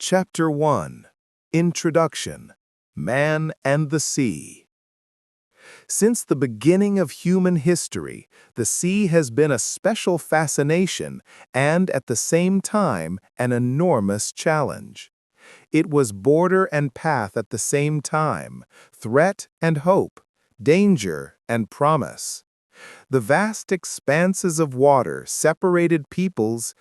Chapter 1. Introduction. Man and the Sea. Since the beginning of human history, the sea has been a special fascination and, at the same time, an enormous challenge. It was border and path at the same time, threat and hope, danger and promise. The vast expanses of water separated peoples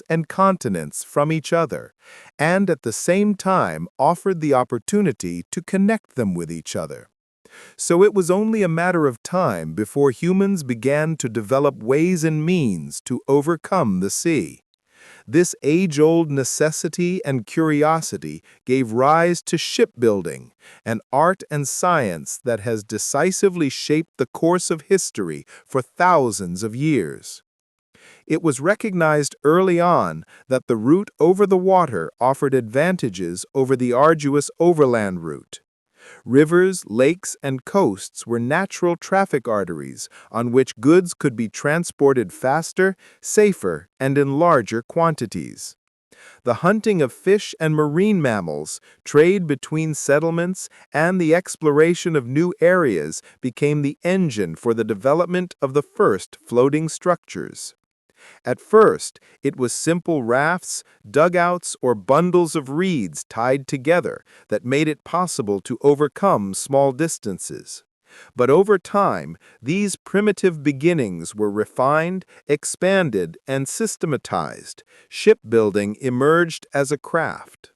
and continents from each other, and at the same time offered the opportunity to connect them with each other. So it was only a matter of time before humans began to develop ways and means to overcome the sea. This age-old necessity and curiosity gave rise to shipbuilding, an art and science that has decisively shaped the course of history for thousands of years. It was recognized early on that the route over the water offered advantages over the arduous overland route. Rivers, lakes, and coasts were natural traffic arteries on which goods could be transported faster, safer, and in larger quantities. The hunting of fish and marine mammals, trade between settlements, and the exploration of new areas became the engine for the development of the first floating structures. At first, it was simple rafts, dugouts, or bundles of reeds tied together that made it possible to overcome small distances. But over time, these primitive beginnings were refined, expanded, and systematized. Shipbuilding emerged as a craft.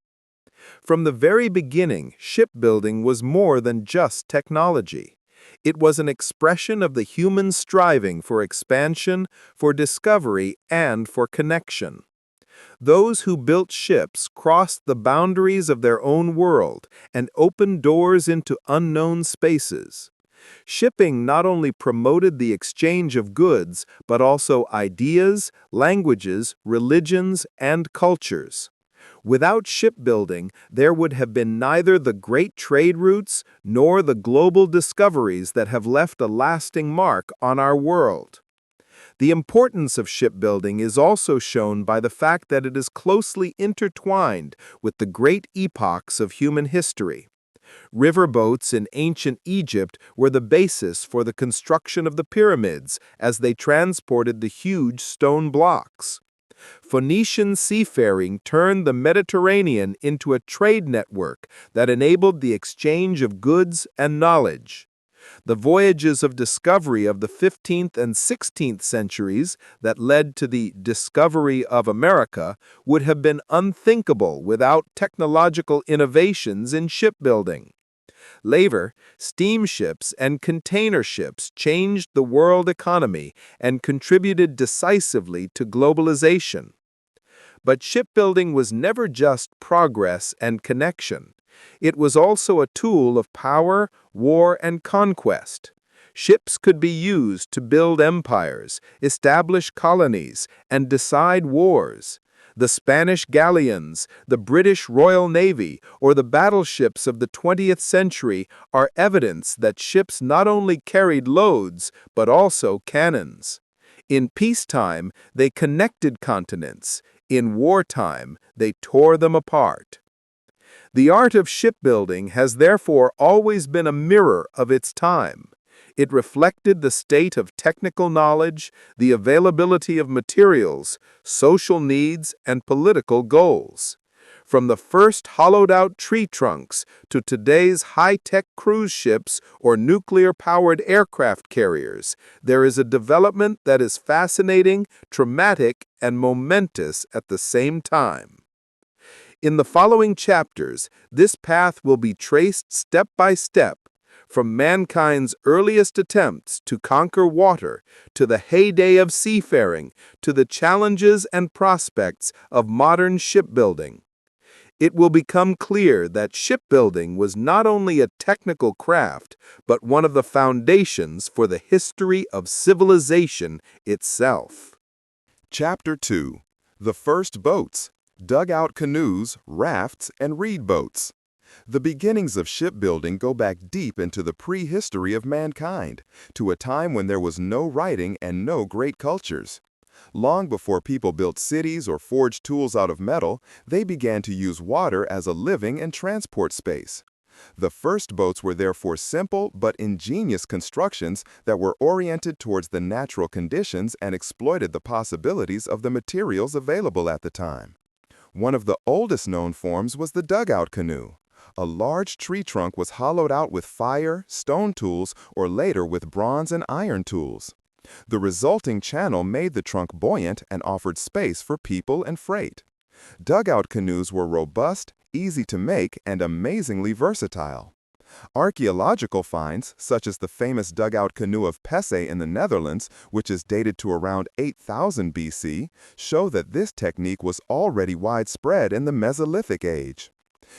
From the very beginning, shipbuilding was more than just technology. It was an expression of the human striving for expansion, for discovery, and for connection. Those who built ships crossed the boundaries of their own world and opened doors into unknown spaces. Shipping not only promoted the exchange of goods, but also ideas, languages, religions, and cultures. Without shipbuilding, there would have been neither the great trade routes nor the global discoveries that have left a lasting mark on our world. The importance of shipbuilding is also shown by the fact that it is closely intertwined with the great epochs of human history. Riverboats in ancient Egypt were the basis for the construction of the pyramids as they transported the huge stone blocks. Phoenician seafaring turned the Mediterranean into a trade network that enabled the exchange of goods and knowledge. The voyages of discovery of the 15th and 16th centuries that led to the discovery of America would have been unthinkable without technological innovations in shipbuilding. Later, steamships and container ships changed the world economy and contributed decisively to globalization. But shipbuilding was never just progress and connection. It was also a tool of power, war, and conquest. Ships could be used to build empires, establish colonies, and decide wars. The Spanish galleons, the British Royal Navy, or the battleships of the 20th century are evidence that ships not only carried loads, but also cannons. In peacetime, they connected continents. In wartime, they tore them apart. The art of shipbuilding has therefore always been a mirror of its time. It reflected the state of technical knowledge, the availability of materials, social needs, and political goals. From the first hollowed-out tree trunks to today's high-tech cruise ships or nuclear-powered aircraft carriers, there is a development that is fascinating, traumatic, and momentous at the same time. In the following chapters, this path will be traced step by step, from mankind's earliest attempts to conquer water, to the heyday of seafaring, to the challenges and prospects of modern shipbuilding. It will become clear that shipbuilding was not only a technical craft, but one of the foundations for the history of civilization itself. Chapter 2. The First Boats. Dugout canoes, rafts, and reed boats. The beginnings of shipbuilding go back deep into the prehistory of mankind, to a time when there was no writing and no great cultures. Long before people built cities or forged tools out of metal, they began to use water as a living and transport space. The first boats were therefore simple but ingenious constructions that were oriented towards the natural conditions and exploited the possibilities of the materials available at the time. One of the oldest known forms was the dugout canoe. A large tree trunk was hollowed out with fire, stone tools, or later with bronze and iron tools. The resulting channel made the trunk buoyant and offered space for people and freight. Dugout canoes were robust, easy to make, and amazingly versatile. Archaeological finds, such as the famous dugout canoe of Pesse in the Netherlands, which is dated to around 8000 BC, show that this technique was already widespread in the Mesolithic age.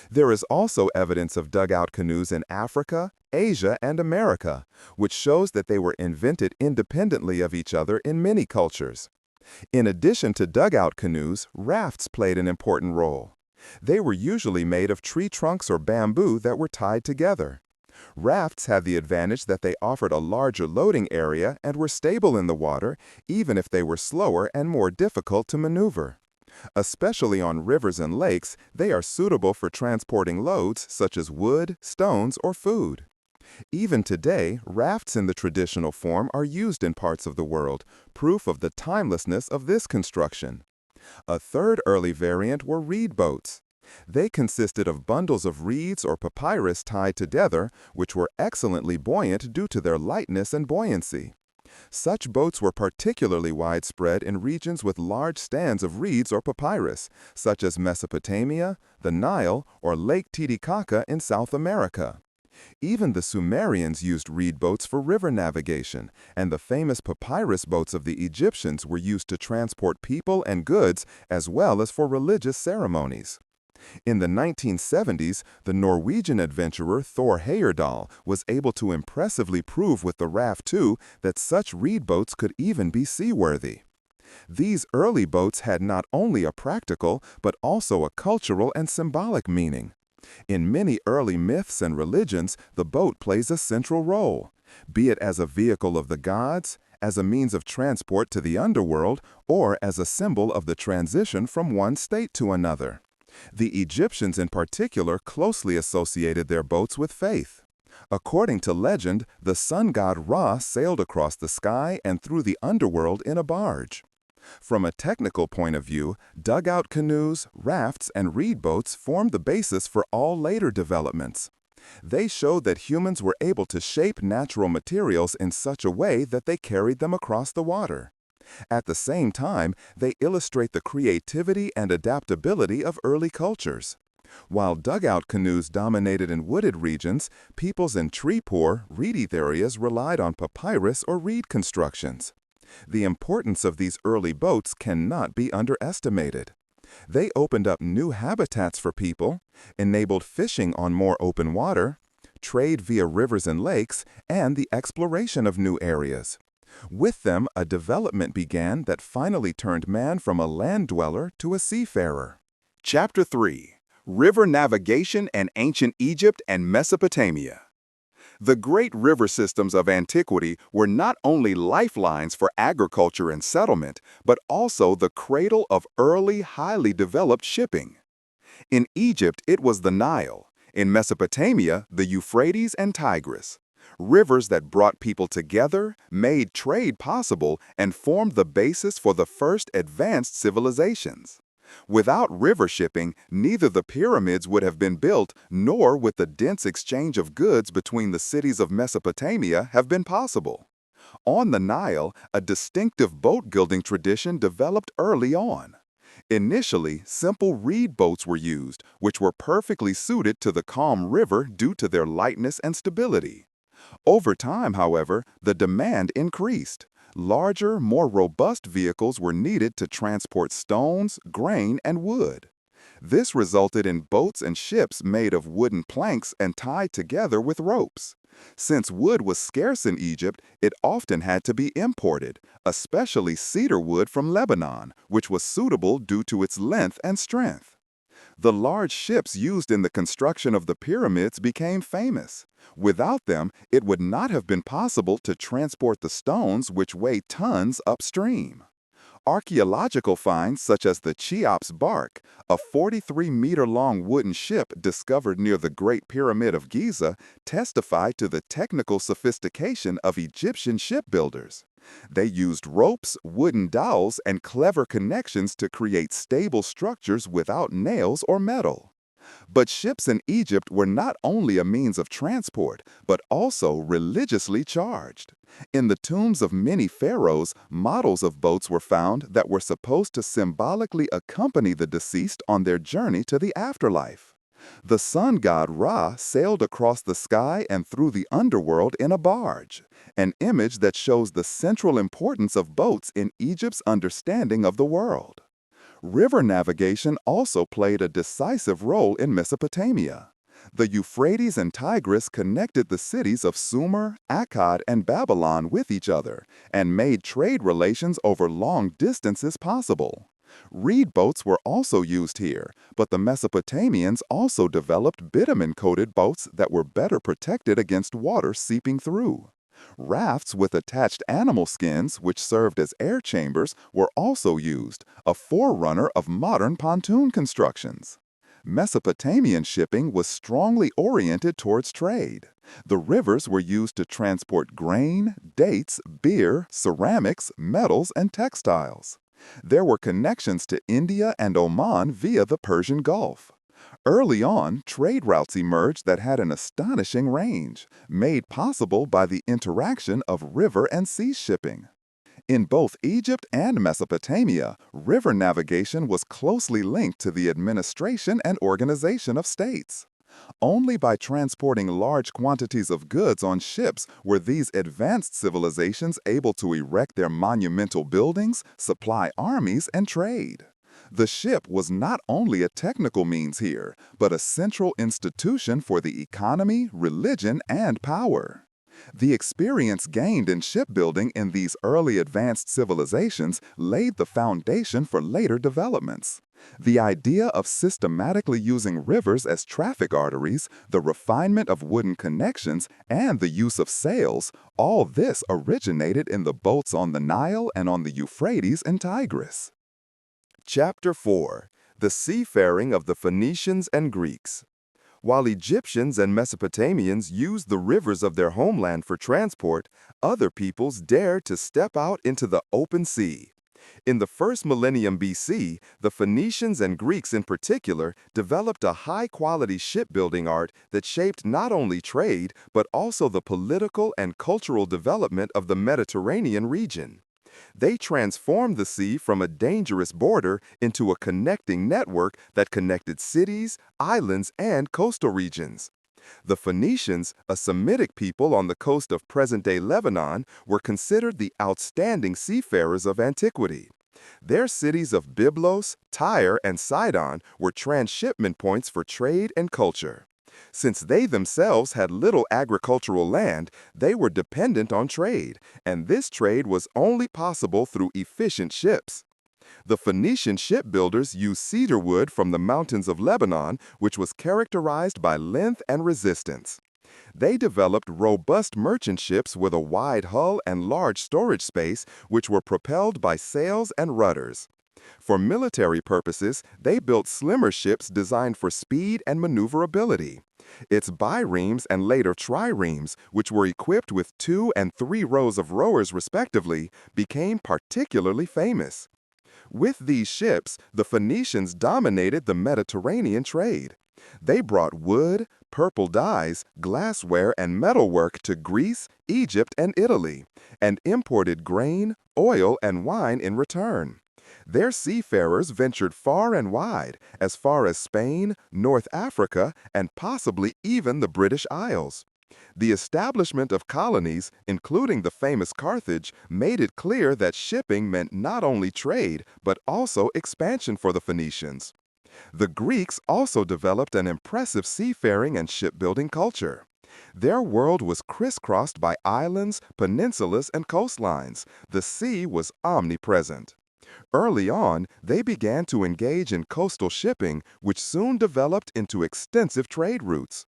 There is also evidence of dugout canoes in Africa, Asia, and America, which shows that they were invented independently of each other in many cultures. In addition to dugout canoes, rafts played an important role. They were usually made of tree trunks or bamboo that were tied together. Rafts had the advantage that they offered a larger loading area and were stable in the water, even if they were slower and more difficult to maneuver. Especially on rivers and lakes, they are suitable for transporting loads such as wood, stones, or food. Even today, rafts in the traditional form are used in parts of the world, proof of the timelessness of this construction. A third early variant were reed boats. They consisted of bundles of reeds or papyrus tied together, which were excellently buoyant due to their lightness and buoyancy. Such boats were particularly widespread in regions with large stands of reeds or papyrus, such as Mesopotamia, the Nile, or Lake Titicaca in South America. Even the Sumerians used reed boats for river navigation, and the famous papyrus boats of the Egyptians were used to transport people and goods as well as for religious ceremonies. In the 1970s, the Norwegian adventurer Thor Heyerdahl was able to impressively prove with the Raft II that such reed boats could even be seaworthy. These early boats had not only a practical but also a cultural and symbolic meaning. In many early myths and religions, the boat plays a central role, be it as a vehicle of the gods, as a means of transport to the underworld, or as a symbol of the transition from one state to another. The Egyptians in particular closely associated their boats with faith. According to legend, the sun god Ra sailed across the sky and through the underworld in a barge. From a technical point of view, dugout canoes, rafts, and reed boats formed the basis for all later developments. They showed that humans were able to shape natural materials in such a way that they carried them across the water. At the same time, they illustrate the creativity and adaptability of early cultures. While dugout canoes dominated in wooded regions, peoples in tree-poor, reedy areas relied on papyrus or reed constructions. The importance of these early boats cannot be underestimated. They opened up new habitats for people, enabled fishing on more open water, trade via rivers and lakes, and the exploration of new areas. With them, a development began that finally turned man from a land dweller to a seafarer. Chapter 3: River Navigation in Ancient Egypt and Mesopotamia. The great river systems of antiquity were not only lifelines for agriculture and settlement, but also the cradle of early, highly developed shipping. In Egypt, it was the Nile. In Mesopotamia, the Euphrates and Tigris. Rivers that brought people together, made trade possible, and formed the basis for the first advanced civilizations. Without river shipping, neither the pyramids would have been built, nor would the dense exchange of goods between the cities of Mesopotamia have been possible. On the Nile, a distinctive boat-building tradition developed early on. Initially, simple reed boats were used, which were perfectly suited to the calm river due to their lightness and stability. Over time, however, the demand increased. Larger, more robust vehicles were needed to transport stones, grain, and wood. This resulted in boats and ships made of wooden planks and tied together with ropes. Since wood was scarce in Egypt, it often had to be imported, especially cedar wood from Lebanon, which was suitable due to its length and strength. The large ships used in the construction of the pyramids became famous. Without them, it would not have been possible to transport the stones which weigh tons upstream. Archaeological finds such as the Cheops bark, a 43-meter-long wooden ship discovered near the Great Pyramid of Giza, testify to the technical sophistication of Egyptian shipbuilders. They used ropes, wooden dowels, and clever connections to create stable structures without nails or metal. But ships in Egypt were not only a means of transport, but also religiously charged. In the tombs of many pharaohs, models of boats were found that were supposed to symbolically accompany the deceased on their journey to the afterlife. The sun god Ra sailed across the sky and through the underworld in a barge, an image that shows the central importance of boats in Egypt's understanding of the world. River navigation also played a decisive role in Mesopotamia. The Euphrates and Tigris connected the cities of Sumer, Akkad, and Babylon with each other and made trade relations over long distances possible. Reed boats were also used here, but the Mesopotamians also developed bitumen-coated boats that were better protected against water seeping through. Rafts with attached animal skins, which served as air chambers, were also used, a forerunner of modern pontoon constructions. Mesopotamian shipping was strongly oriented towards trade. The rivers were used to transport grain, dates, beer, ceramics, metals, and textiles. There were connections to India and Oman via the Persian Gulf. Early on, trade routes emerged that had an astonishing range, made possible by the interaction of river and sea shipping. In both Egypt and Mesopotamia, river navigation was closely linked to the administration and organization of states. Only by transporting large quantities of goods on ships were these advanced civilizations able to erect their monumental buildings, supply armies, and trade. The ship was not only a technical means here, but a central institution for the economy, religion, and power. The experience gained in shipbuilding in these early advanced civilizations laid the foundation for later developments. The idea of systematically using rivers as traffic arteries, the refinement of wooden connections, and the use of sails, all this originated in the boats on the Nile and on the Euphrates and Tigris. Chapter 4. The Seafaring of the Phoenicians and Greeks. While Egyptians and Mesopotamians used the rivers of their homeland for transport, other peoples dared to step out into the open sea. In the first millennium BC, the Phoenicians and Greeks in particular developed a high-quality shipbuilding art that shaped not only trade, but also the political and cultural development of the Mediterranean region. They transformed the sea from a dangerous border into a connecting network that connected cities, islands, and coastal regions. The Phoenicians, a Semitic people on the coast of present-day Lebanon, were considered the outstanding seafarers of antiquity. Their cities of Byblos, Tyre, and Sidon were transshipment points for trade and culture. Since they themselves had little agricultural land, they were dependent on trade, and this trade was only possible through efficient ships. The Phoenician shipbuilders used cedar wood from the mountains of Lebanon, which was characterized by length and resistance. They developed robust merchant ships with a wide hull and large storage space, which were propelled by sails and rudders. For military purposes, they built slimmer ships designed for speed and maneuverability. Its biremes and later triremes, which were equipped with 2 and 3 rows of rowers respectively, became particularly famous. With these ships, the Phoenicians dominated the Mediterranean trade. They brought wood, purple dyes, glassware, and metalwork to Greece, Egypt, and Italy, and imported grain, oil, and wine in return. Their seafarers ventured far and wide, as far as Spain, North Africa, and possibly even the British Isles. The establishment of colonies, including the famous Carthage, made it clear that shipping meant not only trade, but also expansion for the Phoenicians. The Greeks also developed an impressive seafaring and shipbuilding culture. Their world was crisscrossed by islands, peninsulas, and coastlines. The sea was omnipresent. Early on, they began to engage in coastal shipping, which soon developed into extensive trade routes.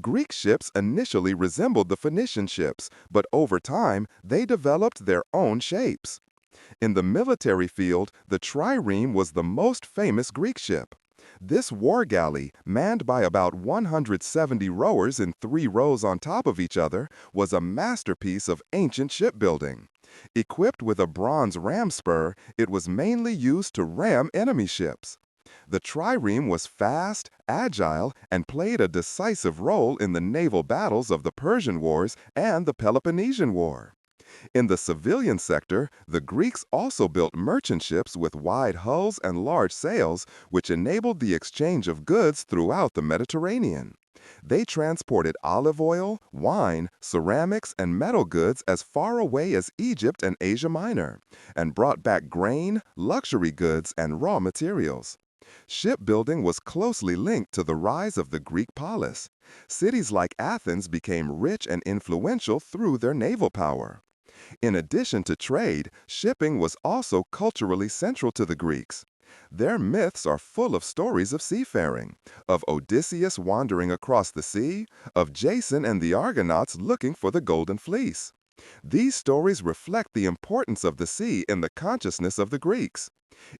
Greek ships initially resembled the Phoenician ships, but over time, they developed their own shapes. In the military field, the trireme was the most famous Greek ship. This war galley, manned by about 170 rowers in 3 rows on top of each other, was a masterpiece of ancient shipbuilding. Equipped with a bronze ram spur, it was mainly used to ram enemy ships. The trireme was fast, agile, and played a decisive role in the naval battles of the Persian Wars and the Peloponnesian War. In the civilian sector, the Greeks also built merchant ships with wide hulls and large sails, which enabled the exchange of goods throughout the Mediterranean. They transported olive oil, wine, ceramics, and metal goods as far away as Egypt and Asia Minor, and brought back grain, luxury goods, and raw materials. Shipbuilding was closely linked to the rise of the Greek polis. Cities like Athens became rich and influential through their naval power. In addition to trade, shipping was also culturally central to the Greeks. Their myths are full of stories of seafaring, of Odysseus wandering across the sea, of Jason and the Argonauts looking for the Golden Fleece. These stories reflect the importance of the sea in the consciousness of the Greeks.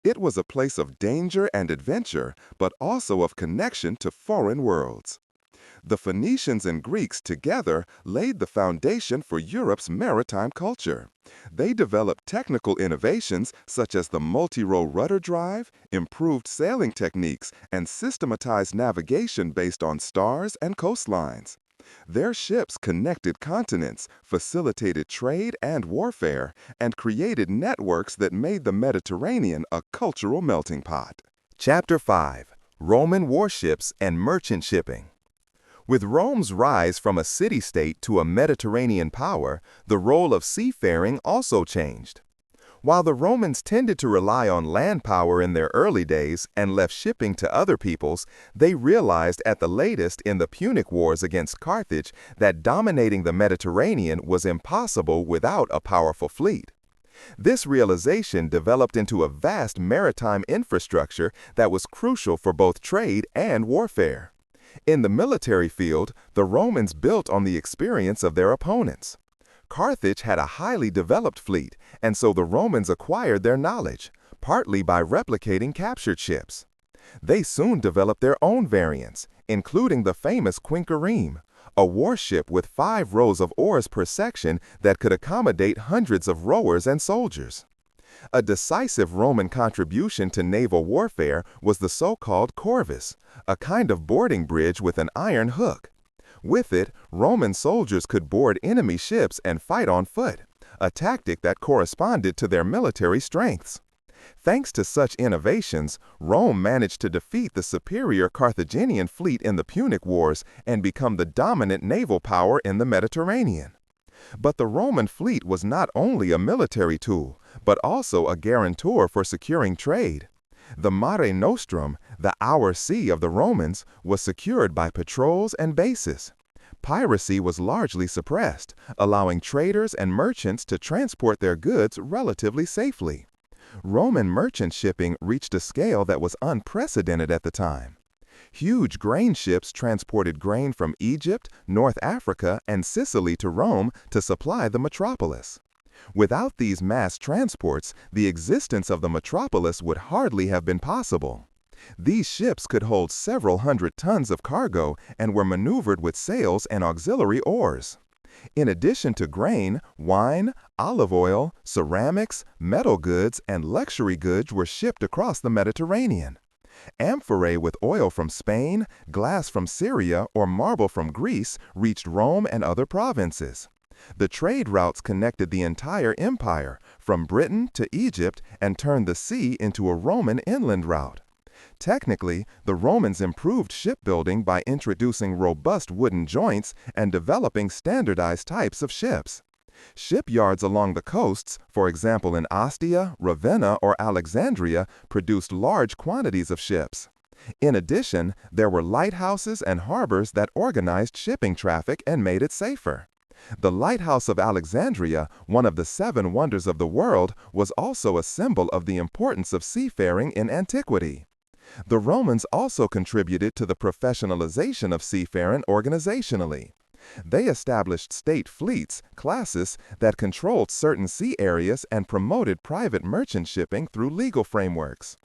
It was a place of danger and adventure, but also of connection to foreign worlds. The Phoenicians and Greeks together laid the foundation for Europe's maritime culture. They developed technical innovations such as the multi-row rudder drive, improved sailing techniques, and systematized navigation based on stars and coastlines. Their ships connected continents, facilitated trade and warfare, and created networks that made the Mediterranean a cultural melting pot. Chapter 5. Roman Warships and Merchant Shipping. With Rome's rise from a city-state to a Mediterranean power, the role of seafaring also changed. While the Romans tended to rely on land power in their early days and left shipping to other peoples, they realized at the latest in the Punic Wars against Carthage that dominating the Mediterranean was impossible without a powerful fleet. This realization developed into a vast maritime infrastructure that was crucial for both trade and warfare. In the military field, the Romans built on the experience of their opponents. Carthage had a highly developed fleet, and so the Romans acquired their knowledge, partly by replicating captured ships. They soon developed their own variants, including the famous quinquereme, a warship with 5 rows of oars per section that could accommodate hundreds of rowers and soldiers. A decisive Roman contribution to naval warfare was the so-called corvus, a kind of boarding bridge with an iron hook. With it, Roman soldiers could board enemy ships and fight on foot, a tactic that corresponded to their military strengths. Thanks to such innovations, Rome managed to defeat the superior Carthaginian fleet in the Punic Wars and become the dominant naval power in the Mediterranean. But the Roman fleet was not only a military tool, but also a guarantor for securing trade. The Mare Nostrum, the Our Sea of the Romans, was secured by patrols and bases. Piracy was largely suppressed, allowing traders and merchants to transport their goods relatively safely. Roman merchant shipping reached a scale that was unprecedented at the time. Huge grain ships transported grain from Egypt, North Africa, and Sicily to Rome to supply the metropolis. Without these mass transports, the existence of the metropolis would hardly have been possible. These ships could hold several hundred tons of cargo and were maneuvered with sails and auxiliary oars. In addition to grain, wine, olive oil, ceramics, metal goods, and luxury goods were shipped across the Mediterranean. Amphorae with oil from Spain, glass from Syria, or marble from Greece reached Rome and other provinces. The trade routes connected the entire empire, from Britain to Egypt, and turned the sea into a Roman inland route. Technically, the Romans improved shipbuilding by introducing robust wooden joints and developing standardized types of ships. Shipyards along the coasts, for example in Ostia, Ravenna, or Alexandria, produced large quantities of ships. In addition, there were lighthouses and harbors that organized shipping traffic and made it safer. The Lighthouse of Alexandria, one of the 7 wonders of the world, was also a symbol of the importance of seafaring in antiquity. The Romans also contributed to the professionalization of seafaring organizationally. They established state fleets, classes, that controlled certain sea areas and promoted private merchant shipping through legal frameworks.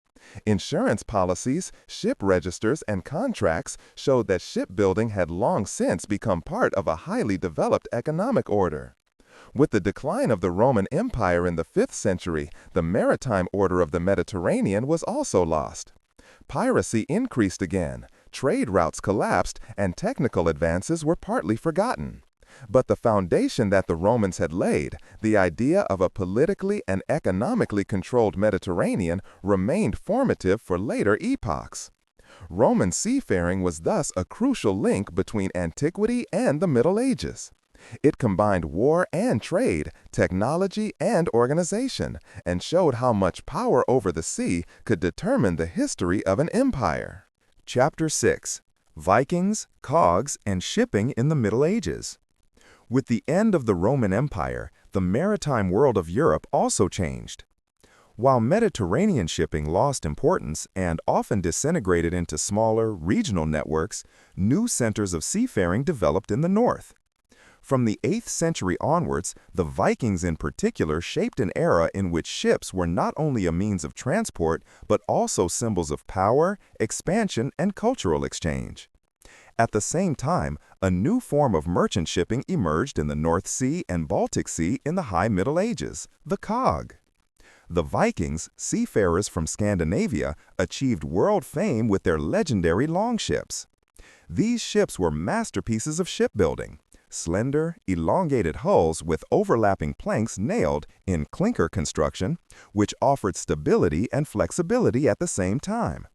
Insurance policies, ship registers, and contracts showed that shipbuilding had long since become part of a highly developed economic order. With the decline of the Roman Empire in the 5th century, the maritime order of the Mediterranean was also lost. Piracy increased again, trade routes collapsed, and technical advances were partly forgotten. But the foundation that the Romans had laid, the idea of a politically and economically controlled Mediterranean, remained formative for later epochs. Roman seafaring was thus a crucial link between antiquity and the Middle Ages. It combined war and trade, technology and organization, and showed how much power over the sea could determine the history of an empire. Chapter 6: Vikings, Cogs, and Shipping in the Middle Ages. With the end of the Roman Empire, the maritime world of Europe also changed. While Mediterranean shipping lost importance and often disintegrated into smaller, regional networks, new centers of seafaring developed in the north. From the 8th century onwards, the Vikings in particular shaped an era in which ships were not only a means of transport, but also symbols of power, expansion, and cultural exchange. At the same time, a new form of merchant shipping emerged in the North Sea and Baltic Sea in the High Middle Ages, the cog. The Vikings, seafarers from Scandinavia, achieved world fame with their legendary longships. These ships were masterpieces of shipbuilding. Slender, elongated hulls with overlapping planks nailed in clinker construction, which offered stability and flexibility at the same time.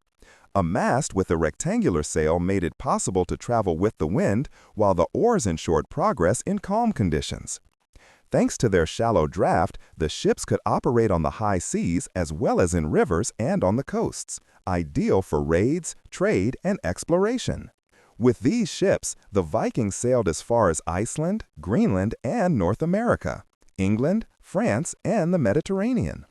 A mast with a rectangular sail made it possible to travel with the wind, while the oars ensured progress in calm conditions. Thanks to their shallow draft, the ships could operate on the high seas as well as in rivers and on the coasts, ideal for raids, trade, and exploration. With these ships, the Vikings sailed as far as Iceland, Greenland, and North America, England, France, and the Mediterranean.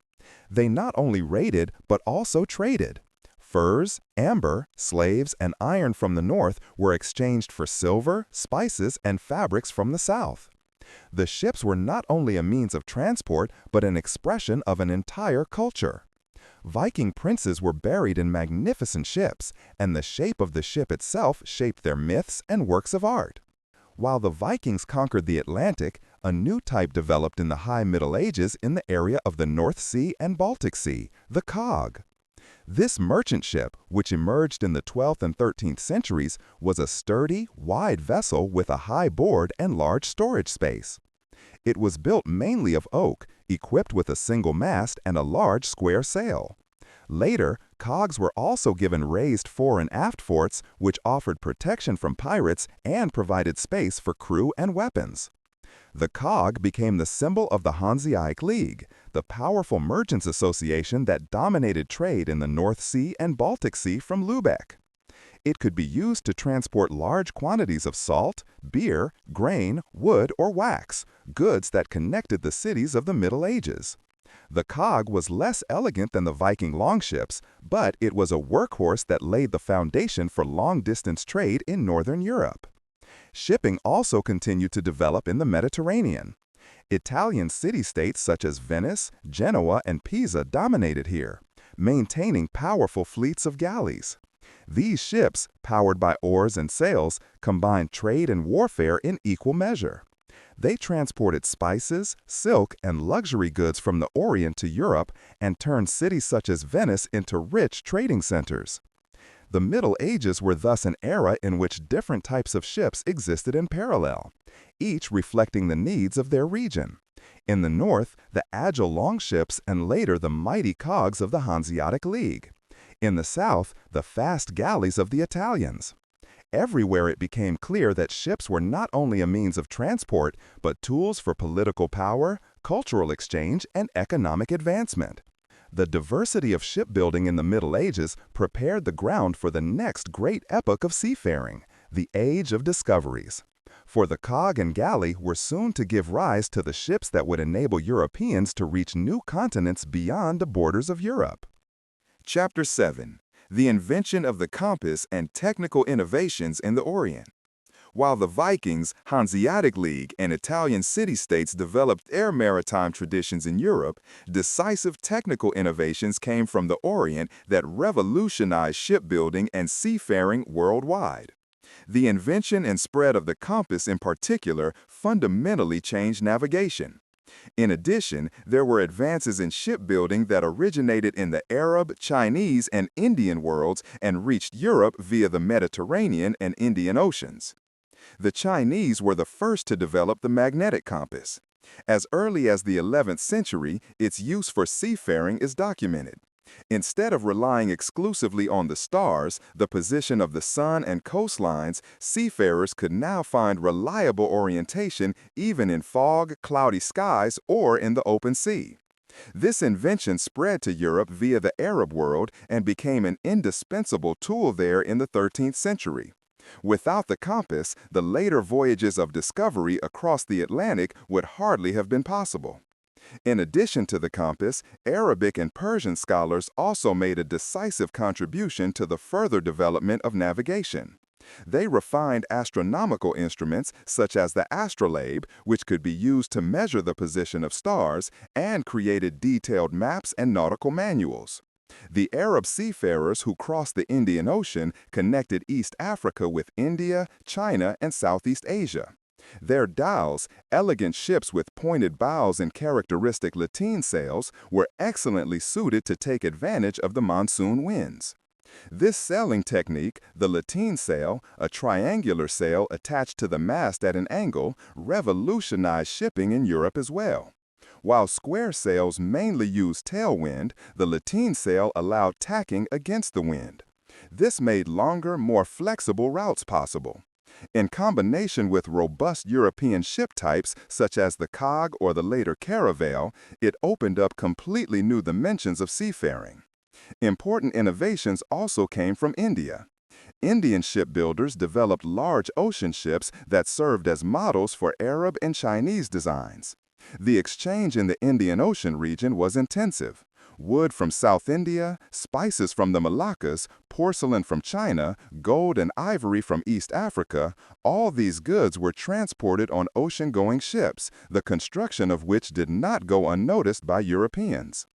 They not only raided, but also traded. Furs, amber, slaves, and iron from the north were exchanged for silver, spices, and fabrics from the south. The ships were not only a means of transport, but an expression of an entire culture. Viking princes were buried in magnificent ships, and the shape of the ship itself shaped their myths and works of art. While the Vikings conquered the Atlantic, a new type developed in the High Middle Ages in the area of the North Sea and Baltic Sea, the cog. This merchant ship, which emerged in the 12th and 13th centuries, was a sturdy, wide vessel with a high board and large storage space. It was built mainly of oak, equipped with a single mast and a large square sail. Later, cogs were also given raised fore and aft forts, which offered protection from pirates and provided space for crew and weapons. The cog became the symbol of the Hanseatic League, the powerful merchants' association that dominated trade in the North Sea and Baltic Sea from Lübeck. It could be used to transport large quantities of salt, beer, grain, wood, or wax, goods that connected the cities of the Middle Ages. The cog was less elegant than the Viking longships, but it was a workhorse that laid the foundation for long-distance trade in Northern Europe. Shipping also continued to develop in the Mediterranean. Italian city-states such as Venice, Genoa, and Pisa dominated here, maintaining powerful fleets of galleys. These ships, powered by oars and sails, combined trade and warfare in equal measure. They transported spices, silk, and luxury goods from the Orient to Europe and turned cities such as Venice into rich trading centers. The Middle Ages were thus an era in which different types of ships existed in parallel, each reflecting the needs of their region. In the north, the agile longships and later the mighty cogs of the Hanseatic League. In the south, the fast galleys of the Italians. Everywhere it became clear that ships were not only a means of transport, but tools for political power, cultural exchange, and economic advancement. The diversity of shipbuilding in the Middle Ages prepared the ground for the next great epoch of seafaring, the Age of Discoveries. For the cog and galley were soon to give rise to the ships that would enable Europeans to reach new continents beyond the borders of Europe. Chapter 7: The Invention of the Compass and Technical Innovations in the Orient. While the Vikings, Hanseatic League, and Italian city-states developed their maritime traditions in Europe, decisive technical innovations came from the Orient that revolutionized shipbuilding and seafaring worldwide. The invention and spread of the compass in particular fundamentally changed navigation. In addition, there were advances in shipbuilding that originated in the Arab, Chinese, and Indian worlds and reached Europe via the Mediterranean and Indian Oceans. The Chinese were the first to develop the magnetic compass. As early as the 11th century, its use for seafaring is documented. Instead of relying exclusively on the stars, the position of the sun and coastlines, seafarers could now find reliable orientation even in fog, cloudy skies, or in the open sea. This invention spread to Europe via the Arab world and became an indispensable tool there in the 13th century. Without the compass, the later voyages of discovery across the Atlantic would hardly have been possible. In addition to the compass, Arabic and Persian scholars also made a decisive contribution to the further development of navigation. They refined astronomical instruments such as the astrolabe, which could be used to measure the position of stars, and created detailed maps and nautical manuals. The Arab seafarers who crossed the Indian Ocean connected East Africa with India, China, and Southeast Asia. Their dhows, elegant ships with pointed bows and characteristic lateen sails, were excellently suited to take advantage of the monsoon winds. This sailing technique, the lateen sail, a triangular sail attached to the mast at an angle, revolutionized shipping in Europe as well. While square sails mainly used tailwind, the lateen sail allowed tacking against the wind. This made longer, more flexible routes possible. In combination with robust European ship types such as the cog or the later caravel, it opened up completely new dimensions of seafaring. Important innovations also came from India. Indian shipbuilders developed large ocean ships that served as models for Arab and Chinese designs. The exchange in the Indian Ocean region was intensive. Wood from South India, spices from the Moluccas, porcelain from China, gold and ivory from East Africa, all these goods were transported on ocean-going ships, the construction of which did not go unnoticed by Europeans.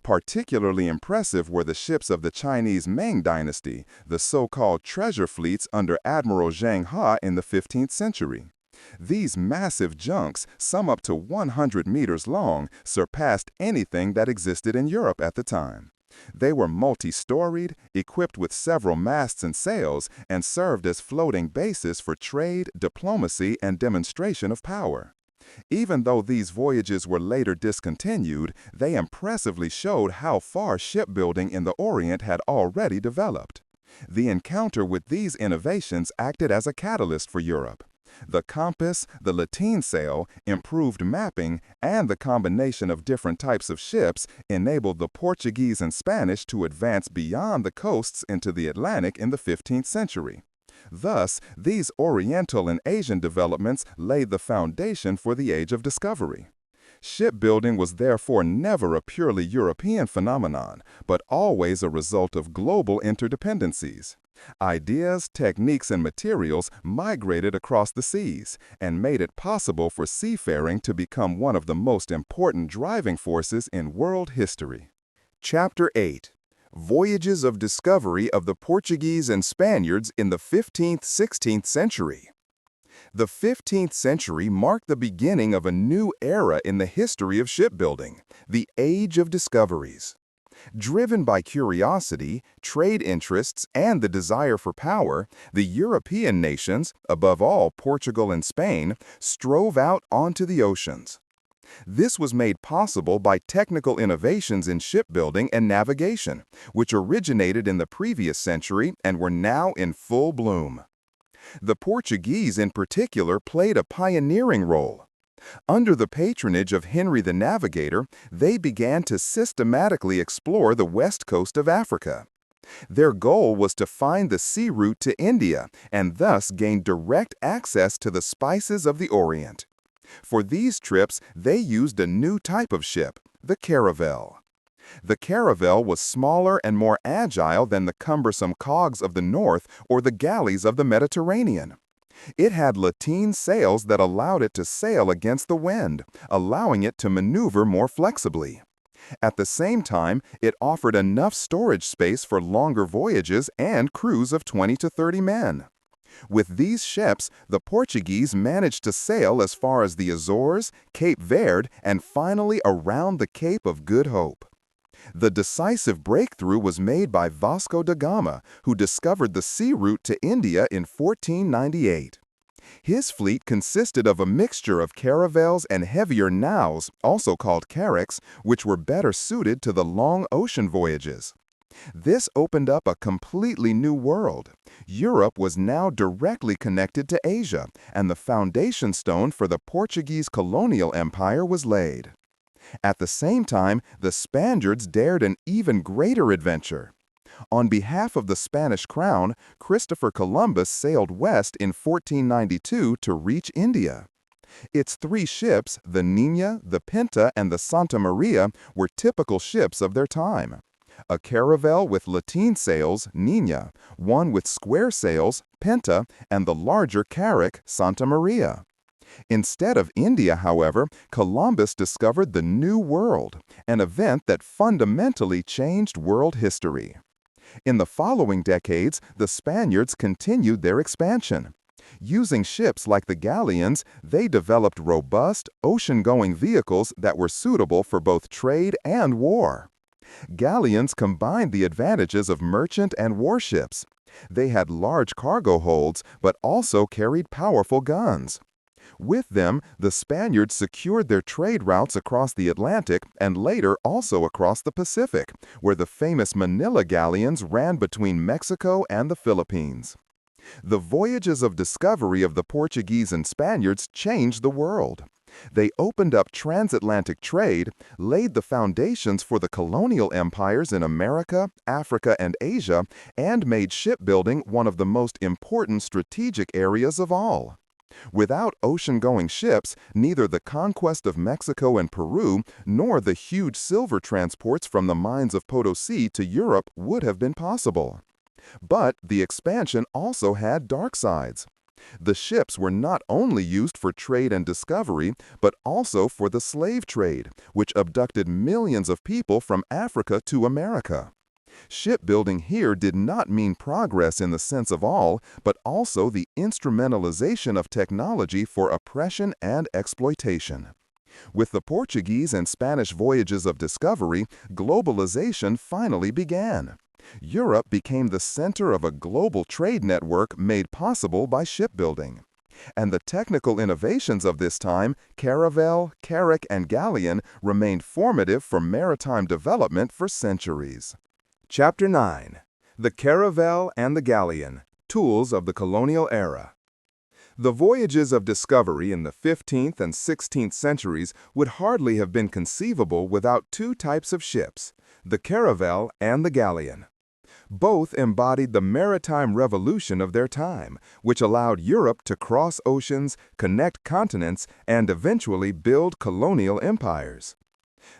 Particularly impressive were the ships of the Chinese Ming dynasty, the so-called treasure fleets under Admiral Zheng He in the 15th century. These massive junks, some up to 100 meters long, surpassed anything that existed in Europe at the time. They were multi-storied, equipped with several masts and sails, and served as floating bases for trade, diplomacy, and demonstration of power. Even though these voyages were later discontinued, they impressively showed how far shipbuilding in the Orient had already developed. The encounter with these innovations acted as a catalyst for Europe. The compass, the lateen sail, improved mapping, and the combination of different types of ships enabled the Portuguese and Spanish to advance beyond the coasts into the Atlantic in the 15th century. Thus, these Oriental and Asian developments laid the foundation for the Age of Discovery. Shipbuilding was therefore never a purely European phenomenon, but always a result of global interdependencies. Ideas, techniques, and materials migrated across the seas and made it possible for seafaring to become one of the most important driving forces in world history. Chapter 8. Voyages of Discovery of the Portuguese and Spaniards in the 15th–16th century. The 15th century marked the beginning of a new era in the history of shipbuilding, the Age of Discoveries. Driven by curiosity, trade interests, and the desire for power, the European nations, above all Portugal and Spain, strove out onto the oceans. This was made possible by technical innovations in shipbuilding and navigation, which originated in the previous century and were now in full bloom. The Portuguese in particular played a pioneering role. Under the patronage of Henry the Navigator, they began to systematically explore the west coast of Africa. Their goal was to find the sea route to India and thus gain direct access to the spices of the Orient. For these trips, they used a new type of ship, the caravel. The caravel was smaller and more agile than the cumbersome cogs of the north or the galleys of the Mediterranean. It had lateen sails that allowed it to sail against the wind, allowing it to maneuver more flexibly. At the same time, it offered enough storage space for longer voyages and crews of 20 to 30 men. With these ships, the Portuguese managed to sail as far as the Azores, Cape Verde, and finally around the Cape of Good Hope. The decisive breakthrough was made by Vasco da Gama, who discovered the sea route to India in 1498. His fleet consisted of a mixture of caravels and heavier naus, also called carracks, which were better suited to the long ocean voyages. This opened up a completely new world. Europe was now directly connected to Asia, and the foundation stone for the Portuguese colonial empire was laid. At the same time, the Spaniards dared an even greater adventure. On behalf of the Spanish crown, Christopher Columbus sailed west in 1492 to reach India. Its 3 ships, the Niña, the Pinta, and the Santa Maria, were typical ships of their time. A caravel with lateen sails, Niña, one with square sails, Pinta, and the larger carrack, Santa Maria. Instead of India, however, Columbus discovered the New World, an event that fundamentally changed world history. In the following decades, the Spaniards continued their expansion. Using ships like the galleons, they developed robust, ocean-going vehicles that were suitable for both trade and war. Galleons combined the advantages of merchant and warships. They had large cargo holds, but also carried powerful guns. With them, the Spaniards secured their trade routes across the Atlantic and later also across the Pacific, where the famous Manila galleons ran between Mexico and the Philippines. The voyages of discovery of the Portuguese and Spaniards changed the world. They opened up transatlantic trade, laid the foundations for the colonial empires in America, Africa, and Asia, and made shipbuilding one of the most important strategic areas of all. Without ocean-going ships, neither the conquest of Mexico and Peru nor the huge silver transports from the mines of Potosi to Europe would have been possible. But the expansion also had dark sides. The ships were not only used for trade and discovery, but also for the slave trade, which abducted millions of people from Africa to America. Shipbuilding here did not mean progress in the sense of all, but also the instrumentalization of technology for oppression and exploitation. With the Portuguese and Spanish voyages of discovery, globalization finally began. Europe became the center of a global trade network made possible by shipbuilding. And the technical innovations of this time, caravel, carrack, and galleon, remained formative for maritime development for centuries. Chapter 9. The Caravel and the Galleon, Tools of the Colonial Era. The voyages of discovery in the 15th and 16th centuries would hardly have been conceivable without 2 types of ships, the caravel and the galleon. Both embodied the maritime revolution of their time, which allowed Europe to cross oceans, connect continents, and eventually build colonial empires.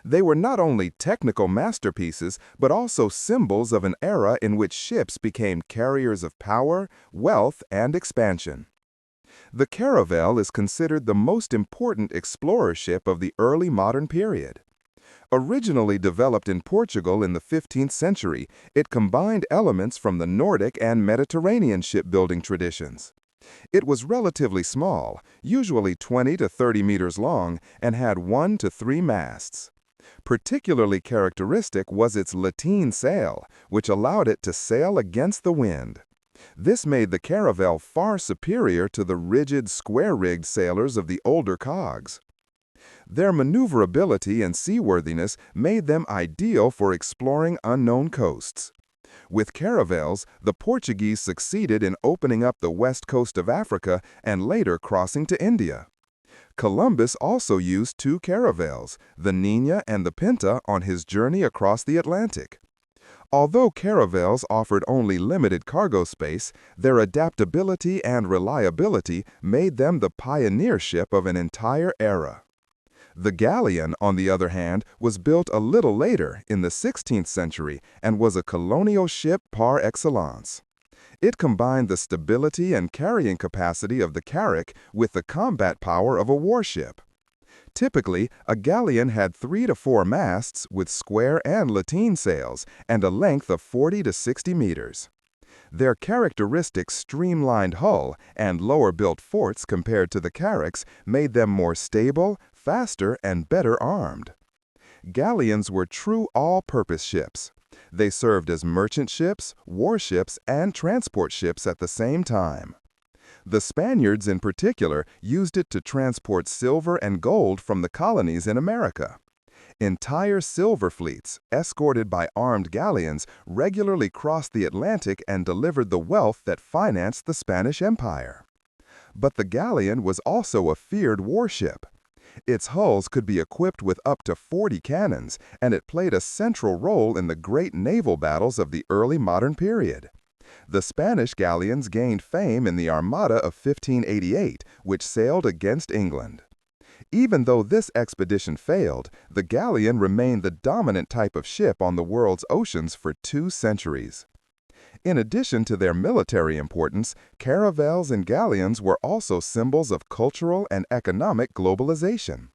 They were not only technical masterpieces, but also symbols of an era in which ships became carriers of power, wealth, and expansion. The caravel is considered the most important explorer ship of the early modern period. Originally developed in Portugal in the 15th century, it combined elements from the Nordic and Mediterranean shipbuilding traditions. It was relatively small, usually 20 to 30 meters long, and had 1 to 3 masts. Particularly characteristic was its lateen sail, which allowed it to sail against the wind. This made the caravel far superior to the rigid, square-rigged sailors of the older cogs. Their maneuverability and seaworthiness made them ideal for exploring unknown coasts. With caravels, the Portuguese succeeded in opening up the west coast of Africa and later crossing to India. Columbus also used 2 caravels, the Niña and the Pinta, on his journey across the Atlantic. Although caravels offered only limited cargo space, their adaptability and reliability made them the pioneer ship of an entire era. The galleon, on the other hand, was built a little later, in the 16th century, and was a colonial ship par excellence. It combined the stability and carrying capacity of the carrack with the combat power of a warship. Typically, a galleon had 3 to 4 masts with square and lateen sails and a length of 40 to 60 meters. Their characteristic streamlined hull and lower-built forts compared to the carracks made them more stable, faster, and better armed. Galleons were true all-purpose ships. They served as merchant ships, warships, and transport ships at the same time. The Spaniards, in particular, used it to transport silver and gold from the colonies in America. Entire silver fleets, escorted by armed galleons, regularly crossed the Atlantic and delivered the wealth that financed the Spanish Empire. But the galleon was also a feared warship. Its hulls could be equipped with up to 40 cannons, and it played a central role in the great naval battles of the early modern period. The Spanish galleons gained fame in the Armada of 1588, which sailed against England. Even though this expedition failed, the galleon remained the dominant type of ship on the world's oceans for 2 centuries. In addition to their military importance, caravels and galleons were also symbols of cultural and economic globalization.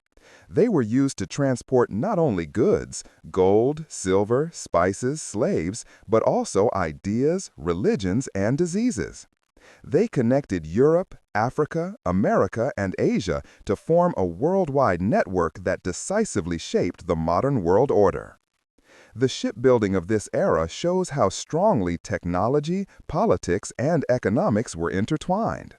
They were used to transport not only goods, gold, silver, spices, slaves, but also ideas, religions, and diseases. They connected Europe, Africa, America, and Asia to form a worldwide network that decisively shaped the modern world order. The shipbuilding of this era shows how strongly technology, politics, and economics were intertwined.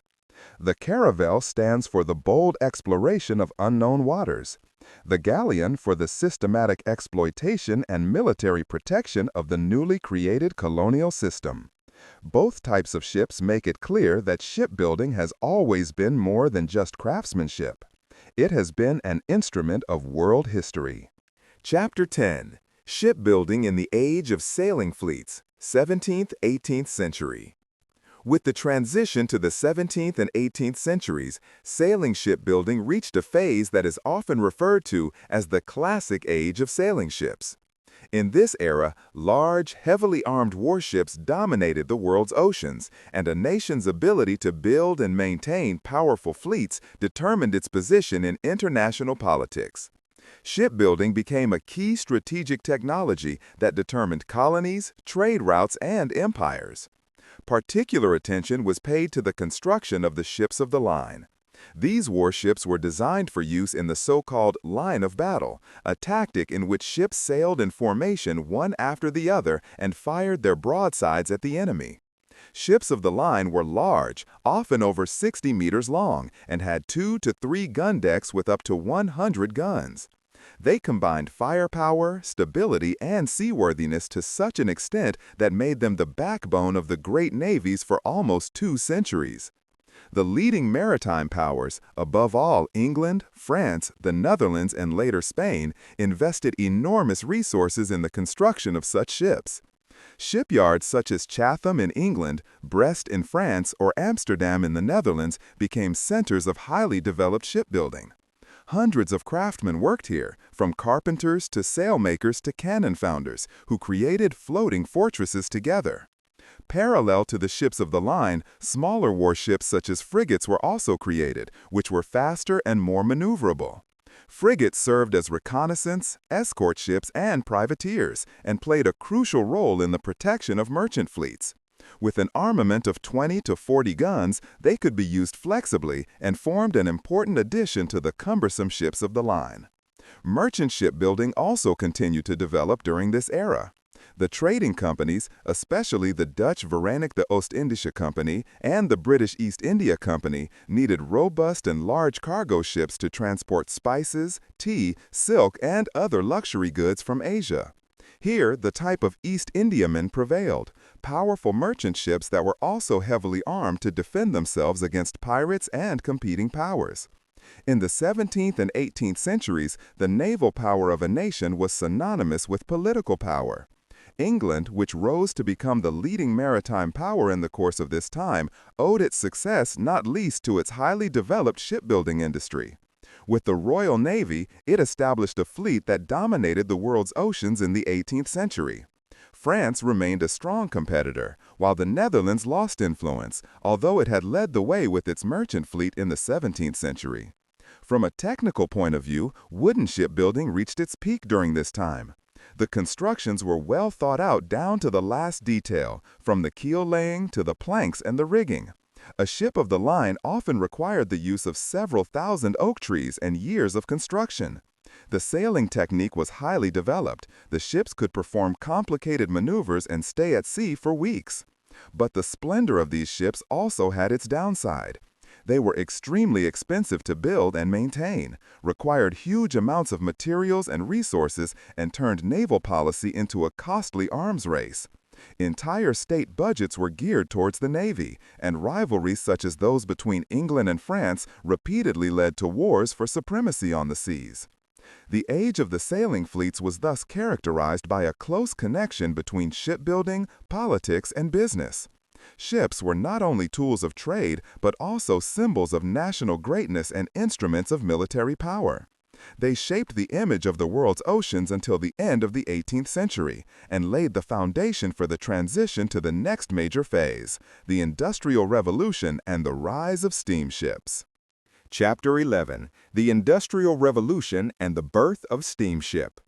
The caravel stands for the bold exploration of unknown waters. The galleon for the systematic exploitation and military protection of the newly created colonial system. Both types of ships make it clear that shipbuilding has always been more than just craftsmanship. It has been an instrument of world history. Chapter 10. Shipbuilding in the Age of Sailing Fleets, 17th–18th century. With the transition to the 17th and 18th centuries, sailing shipbuilding reached a phase that is often referred to as the classic age of sailing ships. In this era, large, heavily armed warships dominated the world's oceans, and a nation's ability to build and maintain powerful fleets determined its position in international politics. Shipbuilding became a key strategic technology that determined colonies, trade routes, and empires. Particular attention was paid to the construction of the ships of the line. These warships were designed for use in the so-called line of battle, a tactic in which ships sailed in formation one after the other and fired their broadsides at the enemy. Ships of the line were large, often over 60 meters long, and had 2 to 3 gun decks with up to 100 guns. They combined firepower, stability, and seaworthiness to such an extent that made them the backbone of the great navies for almost 2 centuries. The leading maritime powers, above all England, France, the Netherlands, and later Spain, invested enormous resources in the construction of such ships. Shipyards such as Chatham in England, Brest in France, or Amsterdam in the Netherlands became centers of highly developed shipbuilding. Hundreds of craftsmen worked here, from carpenters to sailmakers to cannon founders, who created floating fortresses together. Parallel to the ships of the line, smaller warships such as frigates were also created, which were faster and more maneuverable. Frigates served as reconnaissance, escort ships, and privateers, and played a crucial role in the protection of merchant fleets. With an armament of 20 to 40 guns, they could be used flexibly and formed an important addition to the cumbersome ships of the line. Merchant shipbuilding also continued to develop during this era. The trading companies, especially the Dutch Verenigde Oost-Indische Company and the British East India Company, needed robust and large cargo ships to transport spices, tea, silk, and other luxury goods from Asia. Here, the type of East Indiamen prevailed, powerful merchant ships that were also heavily armed to defend themselves against pirates and competing powers. In the 17th and 18th centuries, the naval power of a nation was synonymous with political power. England, which rose to become the leading maritime power in the course of this time, owed its success not least to its highly developed shipbuilding industry. With the Royal Navy, it established a fleet that dominated the world's oceans in the 18th century. France remained a strong competitor, while the Netherlands lost influence, although it had led the way with its merchant fleet in the 17th century. From a technical point of view, wooden shipbuilding reached its peak during this time. The constructions were well thought out down to the last detail, from the keel laying to the planks and the rigging. A ship of the line often required the use of several thousand oak trees and years of construction. The sailing technique was highly developed. The ships could perform complicated maneuvers and stay at sea for weeks. But the splendor of these ships also had its downside. They were extremely expensive to build and maintain, required huge amounts of materials and resources, and turned naval policy into a costly arms race. Entire state budgets were geared towards the Navy, and rivalries such as those between England and France repeatedly led to wars for supremacy on the seas. The age of the sailing fleets was thus characterized by a close connection between shipbuilding, politics, and business. Ships were not only tools of trade, but also symbols of national greatness and instruments of military power. They shaped the image of the world's oceans until the end of the 18th century and laid the foundation for the transition to the next major phase, the Industrial Revolution and the rise of steamships. Chapter 11: The Industrial Revolution and the Birth of Steamship.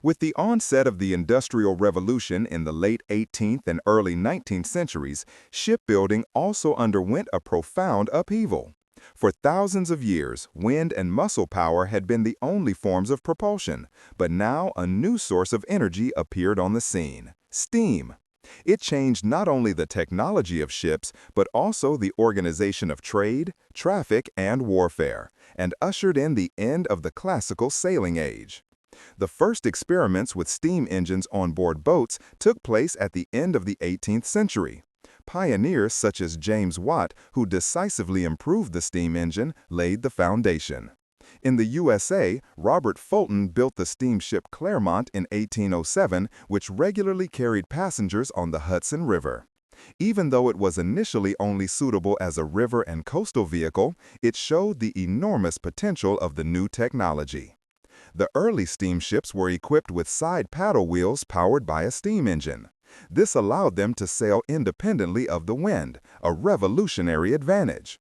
With the onset of the Industrial Revolution in the late 18th and early 19th centuries, shipbuilding also underwent a profound upheaval. For thousands of years, wind and muscle power had been the only forms of propulsion, but now a new source of energy appeared on the scene: steam. It changed not only the technology of ships, but also the organization of trade, traffic, and warfare, and ushered in the end of the classical sailing age. The first experiments with steam engines on board boats took place at the end of the 18th century. Pioneers such as James Watt, who decisively improved the steam engine, laid the foundation. In the USA, Robert Fulton built the steamship Clermont in 1807, which regularly carried passengers on the Hudson River. Even though it was initially only suitable as a river and coastal vehicle, it showed the enormous potential of the new technology. The early steamships were equipped with side paddle wheels powered by a steam engine. This allowed them to sail independently of the wind, a revolutionary advantage.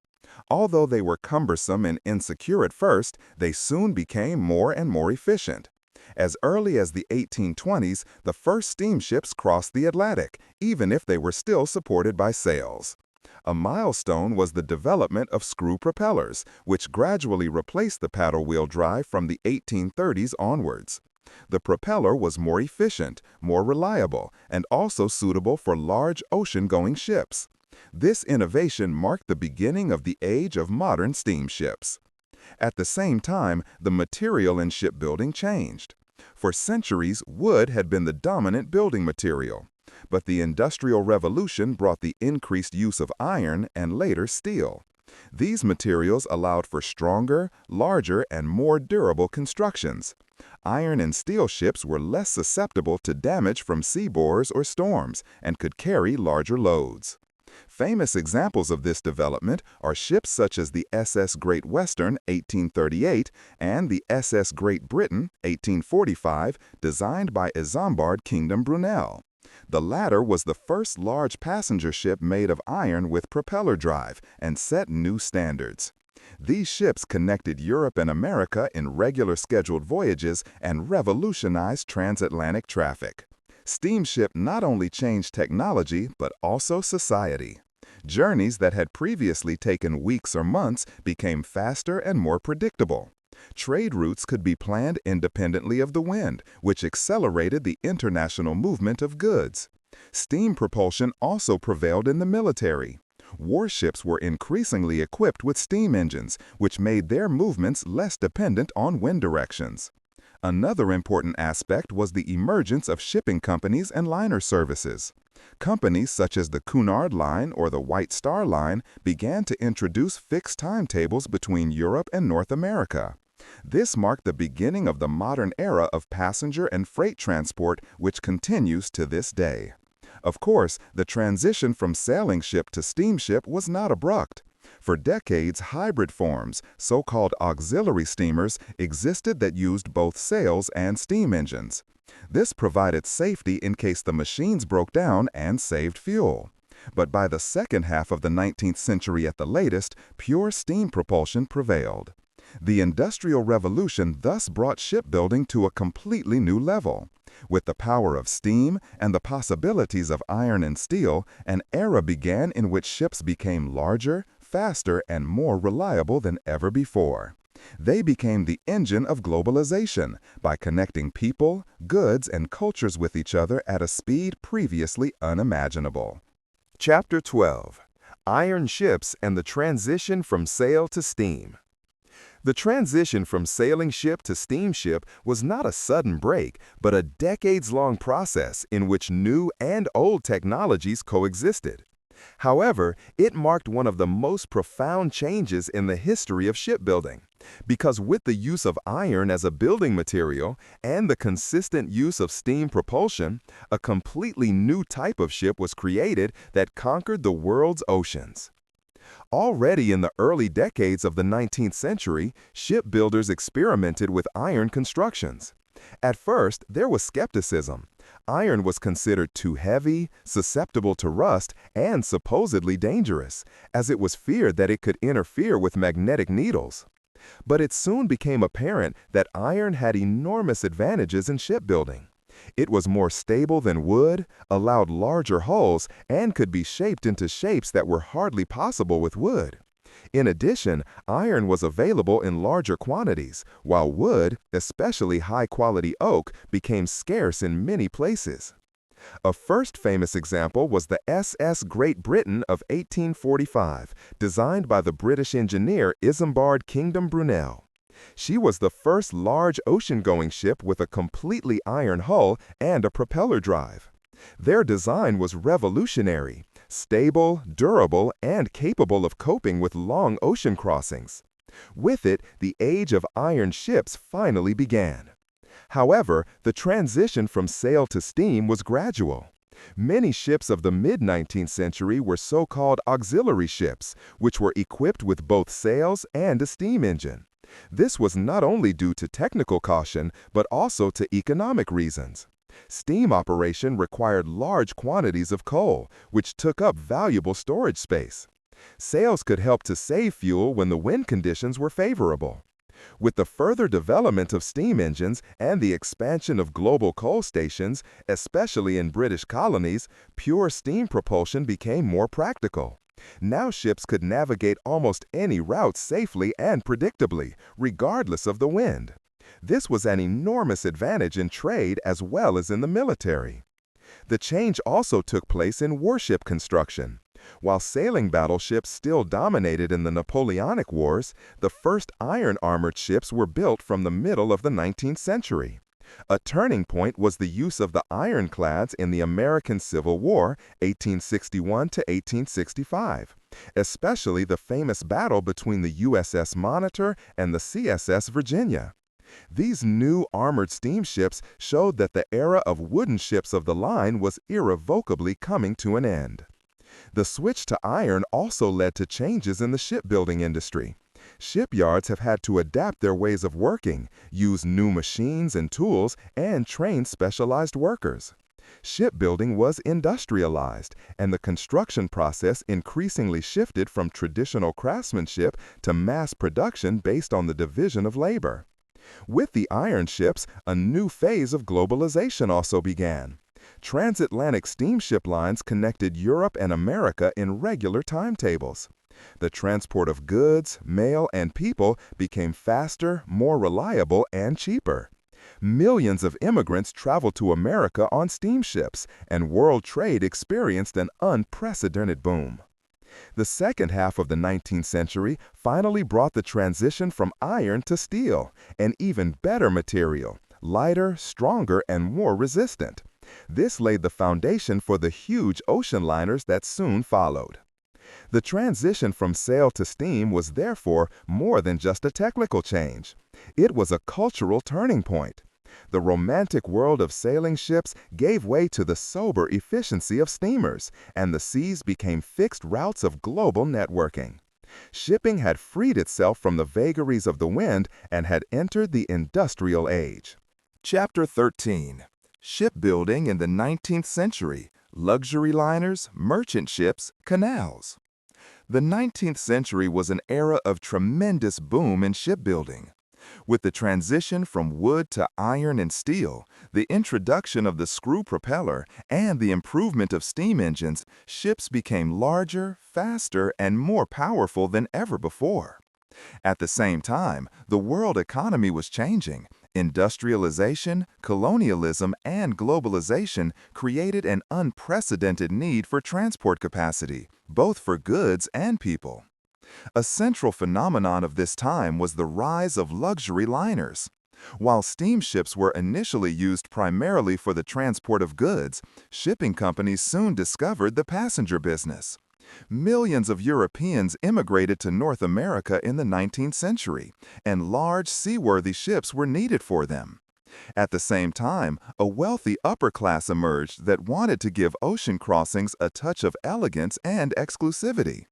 Although they were cumbersome and insecure at first, they soon became more and more efficient. As early as the 1820s, the first steamships crossed the Atlantic, even if they were still supported by sails. A milestone was the development of screw propellers, which gradually replaced the paddle wheel drive from the 1830s onwards. The propeller was more efficient, more reliable, and also suitable for large ocean-going ships. This innovation marked the beginning of the age of modern steamships. At the same time, the material in shipbuilding changed. For centuries, wood had been the dominant building material. But the Industrial Revolution brought the increased use of iron and later steel. These materials allowed for stronger, larger, and more durable constructions. Iron and steel ships were less susceptible to damage from sea bores or storms and could carry larger loads. Famous examples of this development are ships such as the SS Great Western, 1838, and the SS Great Britain, 1845, designed by Isambard Kingdom Brunel. The latter was the first large passenger ship made of iron with propeller drive and set new standards. These ships connected Europe and America in regular scheduled voyages and revolutionized transatlantic traffic. Steamship not only changed technology, but also society. Journeys that had previously taken weeks or months became faster and more predictable. Trade routes could be planned independently of the wind, which accelerated the international movement of goods. Steam propulsion also prevailed in the military. Warships were increasingly equipped with steam engines, which made their movements less dependent on wind directions. Another important aspect was the emergence of shipping companies and liner services. Companies such as the Cunard Line or the White Star Line began to introduce fixed timetables between Europe and North America. This marked the beginning of the modern era of passenger and freight transport, which continues to this day. Of course, the transition from sailing ship to steamship was not abrupt. For decades, hybrid forms, so-called auxiliary steamers, existed that used both sails and steam engines. This provided safety in case the machines broke down and saved fuel. But by the second half of the 19th century at the latest, pure steam propulsion prevailed. The Industrial Revolution thus brought shipbuilding to a completely new level. With the power of steam and the possibilities of iron and steel, an era began in which ships became larger, faster, and more reliable than ever before. They became the engine of globalization by connecting people, goods, and cultures with each other at a speed previously unimaginable. Chapter 12. Iron Ships and the Transition from Sail to Steam. The transition from sailing ship to steamship was not a sudden break, but a decades-long process in which new and old technologies coexisted. However, it marked one of the most profound changes in the history of shipbuilding, because with the use of iron as a building material and the consistent use of steam propulsion, a completely new type of ship was created that conquered the world's oceans. Already in the early decades of the 19th century, shipbuilders experimented with iron constructions. At first, there was skepticism. Iron was considered too heavy, susceptible to rust, and supposedly dangerous, as it was feared that it could interfere with magnetic needles. But it soon became apparent that iron had enormous advantages in shipbuilding. It was more stable than wood, allowed larger hulls, and could be shaped into shapes that were hardly possible with wood. In addition, iron was available in larger quantities, while wood, especially high-quality oak, became scarce in many places. A first famous example was the SS Great Britain of 1845, designed by the British engineer Isambard Kingdom Brunel. She was the first large ocean-going ship with a completely iron hull and a propeller drive. Their design was revolutionary, stable, durable, and capable of coping with long ocean crossings. With it, the age of iron ships finally began. However, the transition from sail to steam was gradual. Many ships of the mid-19th century were so-called auxiliary ships, which were equipped with both sails and a steam engine. This was not only due to technical caution, but also to economic reasons. Steam operation required large quantities of coal, which took up valuable storage space. Sails could help to save fuel when the wind conditions were favorable. With the further development of steam engines and the expansion of global coal stations, especially in British colonies, pure steam propulsion became more practical. Now ships could navigate almost any route safely and predictably, regardless of the wind. This was an enormous advantage in trade as well as in the military. The change also took place in warship construction. While sailing battleships still dominated in the Napoleonic Wars, the first iron-armored ships were built from the middle of the 19th century. A turning point was the use of the ironclads in the American Civil War, 1861 to 1865, especially the famous battle between the USS Monitor and the CSS Virginia. These new armored steamships showed that the era of wooden ships of the line was irrevocably coming to an end. The switch to iron also led to changes in the shipbuilding industry. Shipyards have had to adapt their ways of working, use new machines and tools, and train specialized workers. Shipbuilding was industrialized, and the construction process increasingly shifted from traditional craftsmanship to mass production based on the division of labor. With the iron ships, a new phase of globalization also began. Transatlantic steamship lines connected Europe and America in regular timetables. The transport of goods, mail, and people became faster, more reliable, and cheaper. Millions of immigrants traveled to America on steamships, and world trade experienced an unprecedented boom. The second half of the 19th century finally brought the transition from iron to steel, an even better material, lighter, stronger, and more resistant. This laid the foundation for the huge ocean liners that soon followed. The transition from sail to steam was therefore more than just a technical change. It was a cultural turning point. The romantic world of sailing ships gave way to the sober efficiency of steamers, and the seas became fixed routes of global networking. Shipping had freed itself from the vagaries of the wind and had entered the industrial age. Chapter 13. Shipbuilding in the 19th century, luxury liners, merchant ships, canals. The 19th century was an era of tremendous boom in shipbuilding. With the transition from wood to iron and steel, the introduction of the screw propeller, and the improvement of steam engines, ships became larger, faster, and more powerful than ever before. At the same time, the world economy was changing. Industrialization, colonialism, and globalization created an unprecedented need for transport capacity, both for goods and people. A central phenomenon of this time was the rise of luxury liners. While steamships were initially used primarily for the transport of goods, shipping companies soon discovered the passenger business. Millions of Europeans immigrated to North America in the 19th century, and large seaworthy ships were needed for them. At the same time, a wealthy upper class emerged that wanted to give ocean crossings a touch of elegance and exclusivity.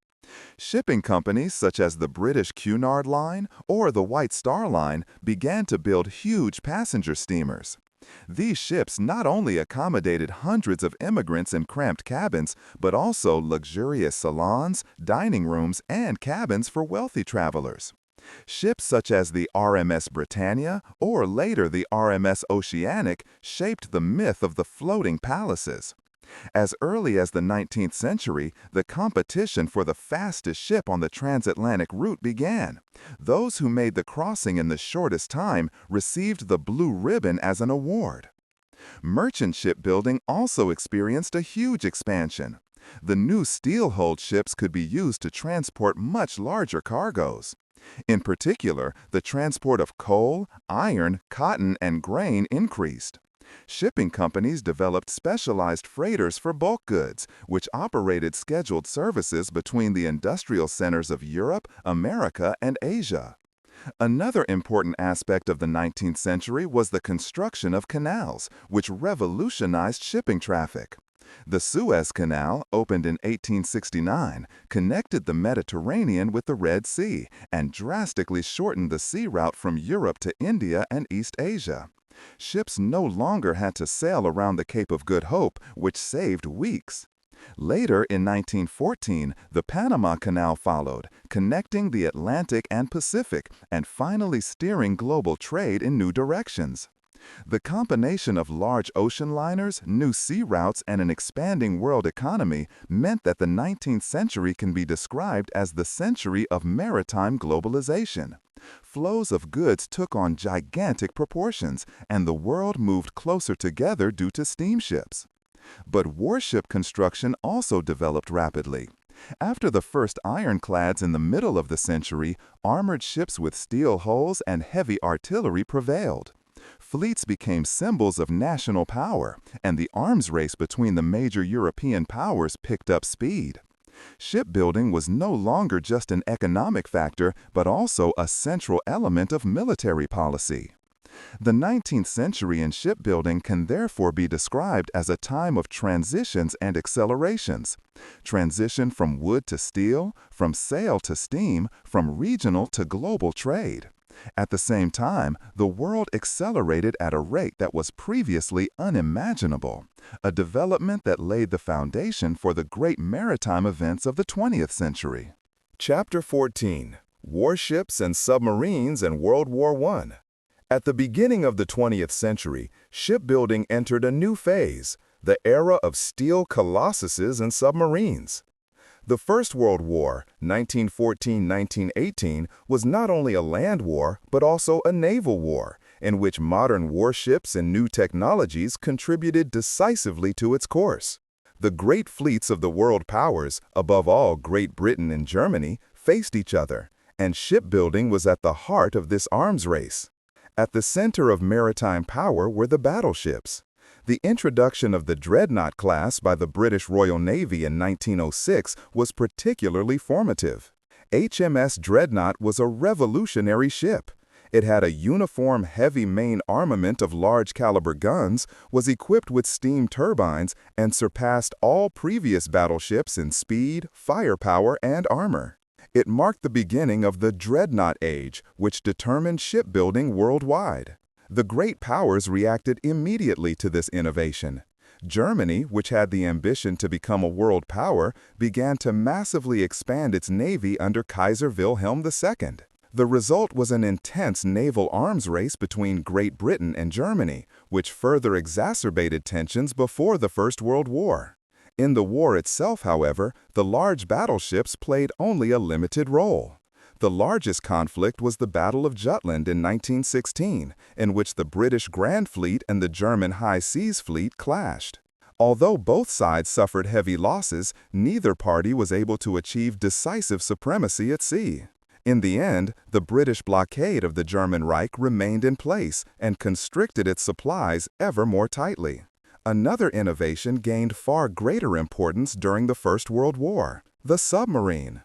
Shipping companies such as the British Cunard Line or the White Star Line began to build huge passenger steamers. These ships not only accommodated hundreds of immigrants in cramped cabins, but also luxurious salons, dining rooms, and cabins for wealthy travelers. Ships such as the RMS Britannia or later the RMS Oceanic shaped the myth of the floating palaces. As early as the 19th century, the competition for the fastest ship on the transatlantic route began. Those who made the crossing in the shortest time received the blue ribbon as an award. Merchant shipbuilding also experienced a huge expansion. The new steel-hulled ships could be used to transport much larger cargoes. In particular, the transport of coal, iron, cotton, and grain increased. Shipping companies developed specialized freighters for bulk goods, which operated scheduled services between the industrial centers of Europe, America, and Asia. Another important aspect of the 19th century was the construction of canals, which revolutionized shipping traffic. The Suez Canal, opened in 1869, connected the Mediterranean with the Red Sea and drastically shortened the sea route from Europe to India and East Asia. Ships no longer had to sail around the Cape of Good Hope, which saved weeks. Later, in 1914, the Panama Canal followed, connecting the Atlantic and Pacific and finally steering global trade in new directions. The combination of large ocean liners, new sea routes, and an expanding world economy meant that the 19th century can be described as the century of maritime globalization. Flows of goods took on gigantic proportions, and the world moved closer together due to steamships. But warship construction also developed rapidly. After the first ironclads in the middle of the century, armored ships with steel hulls and heavy artillery prevailed. Fleets became symbols of national power, and the arms race between the major European powers picked up speed. Shipbuilding was no longer just an economic factor, but also a central element of military policy. The 19th century in shipbuilding can therefore be described as a time of transitions and accelerations. Transition from wood to steel, from sail to steam, from regional to global trade. At the same time, the world accelerated at a rate that was previously unimaginable, a development that laid the foundation for the great maritime events of the 20th century. Chapter 14: Warships and Submarines in World War I. At the beginning of the 20th century, shipbuilding entered a new phase, the era of steel colossuses and submarines. The First World War, 1914–1918, was not only a land war, but also a naval war, in which modern warships and new technologies contributed decisively to its course. The great fleets of the world powers, above all Great Britain and Germany, faced each other, and shipbuilding was at the heart of this arms race. At the center of maritime power were the battleships. The introduction of the Dreadnought class by the British Royal Navy in 1906 was particularly formative. HMS Dreadnought was a revolutionary ship. It had a uniform heavy main armament of large-caliber guns, was equipped with steam turbines, and surpassed all previous battleships in speed, firepower, and armor. It marked the beginning of the Dreadnought Age, which determined shipbuilding worldwide. The great powers reacted immediately to this innovation. Germany, which had the ambition to become a world power, began to massively expand its navy under Kaiser Wilhelm II. The result was an intense naval arms race between Great Britain and Germany, which further exacerbated tensions before the First World War. In the war itself, however, the large battleships played only a limited role. The largest conflict was the Battle of Jutland in 1916, in which the British Grand Fleet and the German High Seas Fleet clashed. Although both sides suffered heavy losses, neither party was able to achieve decisive supremacy at sea. In the end, the British blockade of the German Reich remained in place and constricted its supplies ever more tightly. Another innovation gained far greater importance during the First World War: the submarine.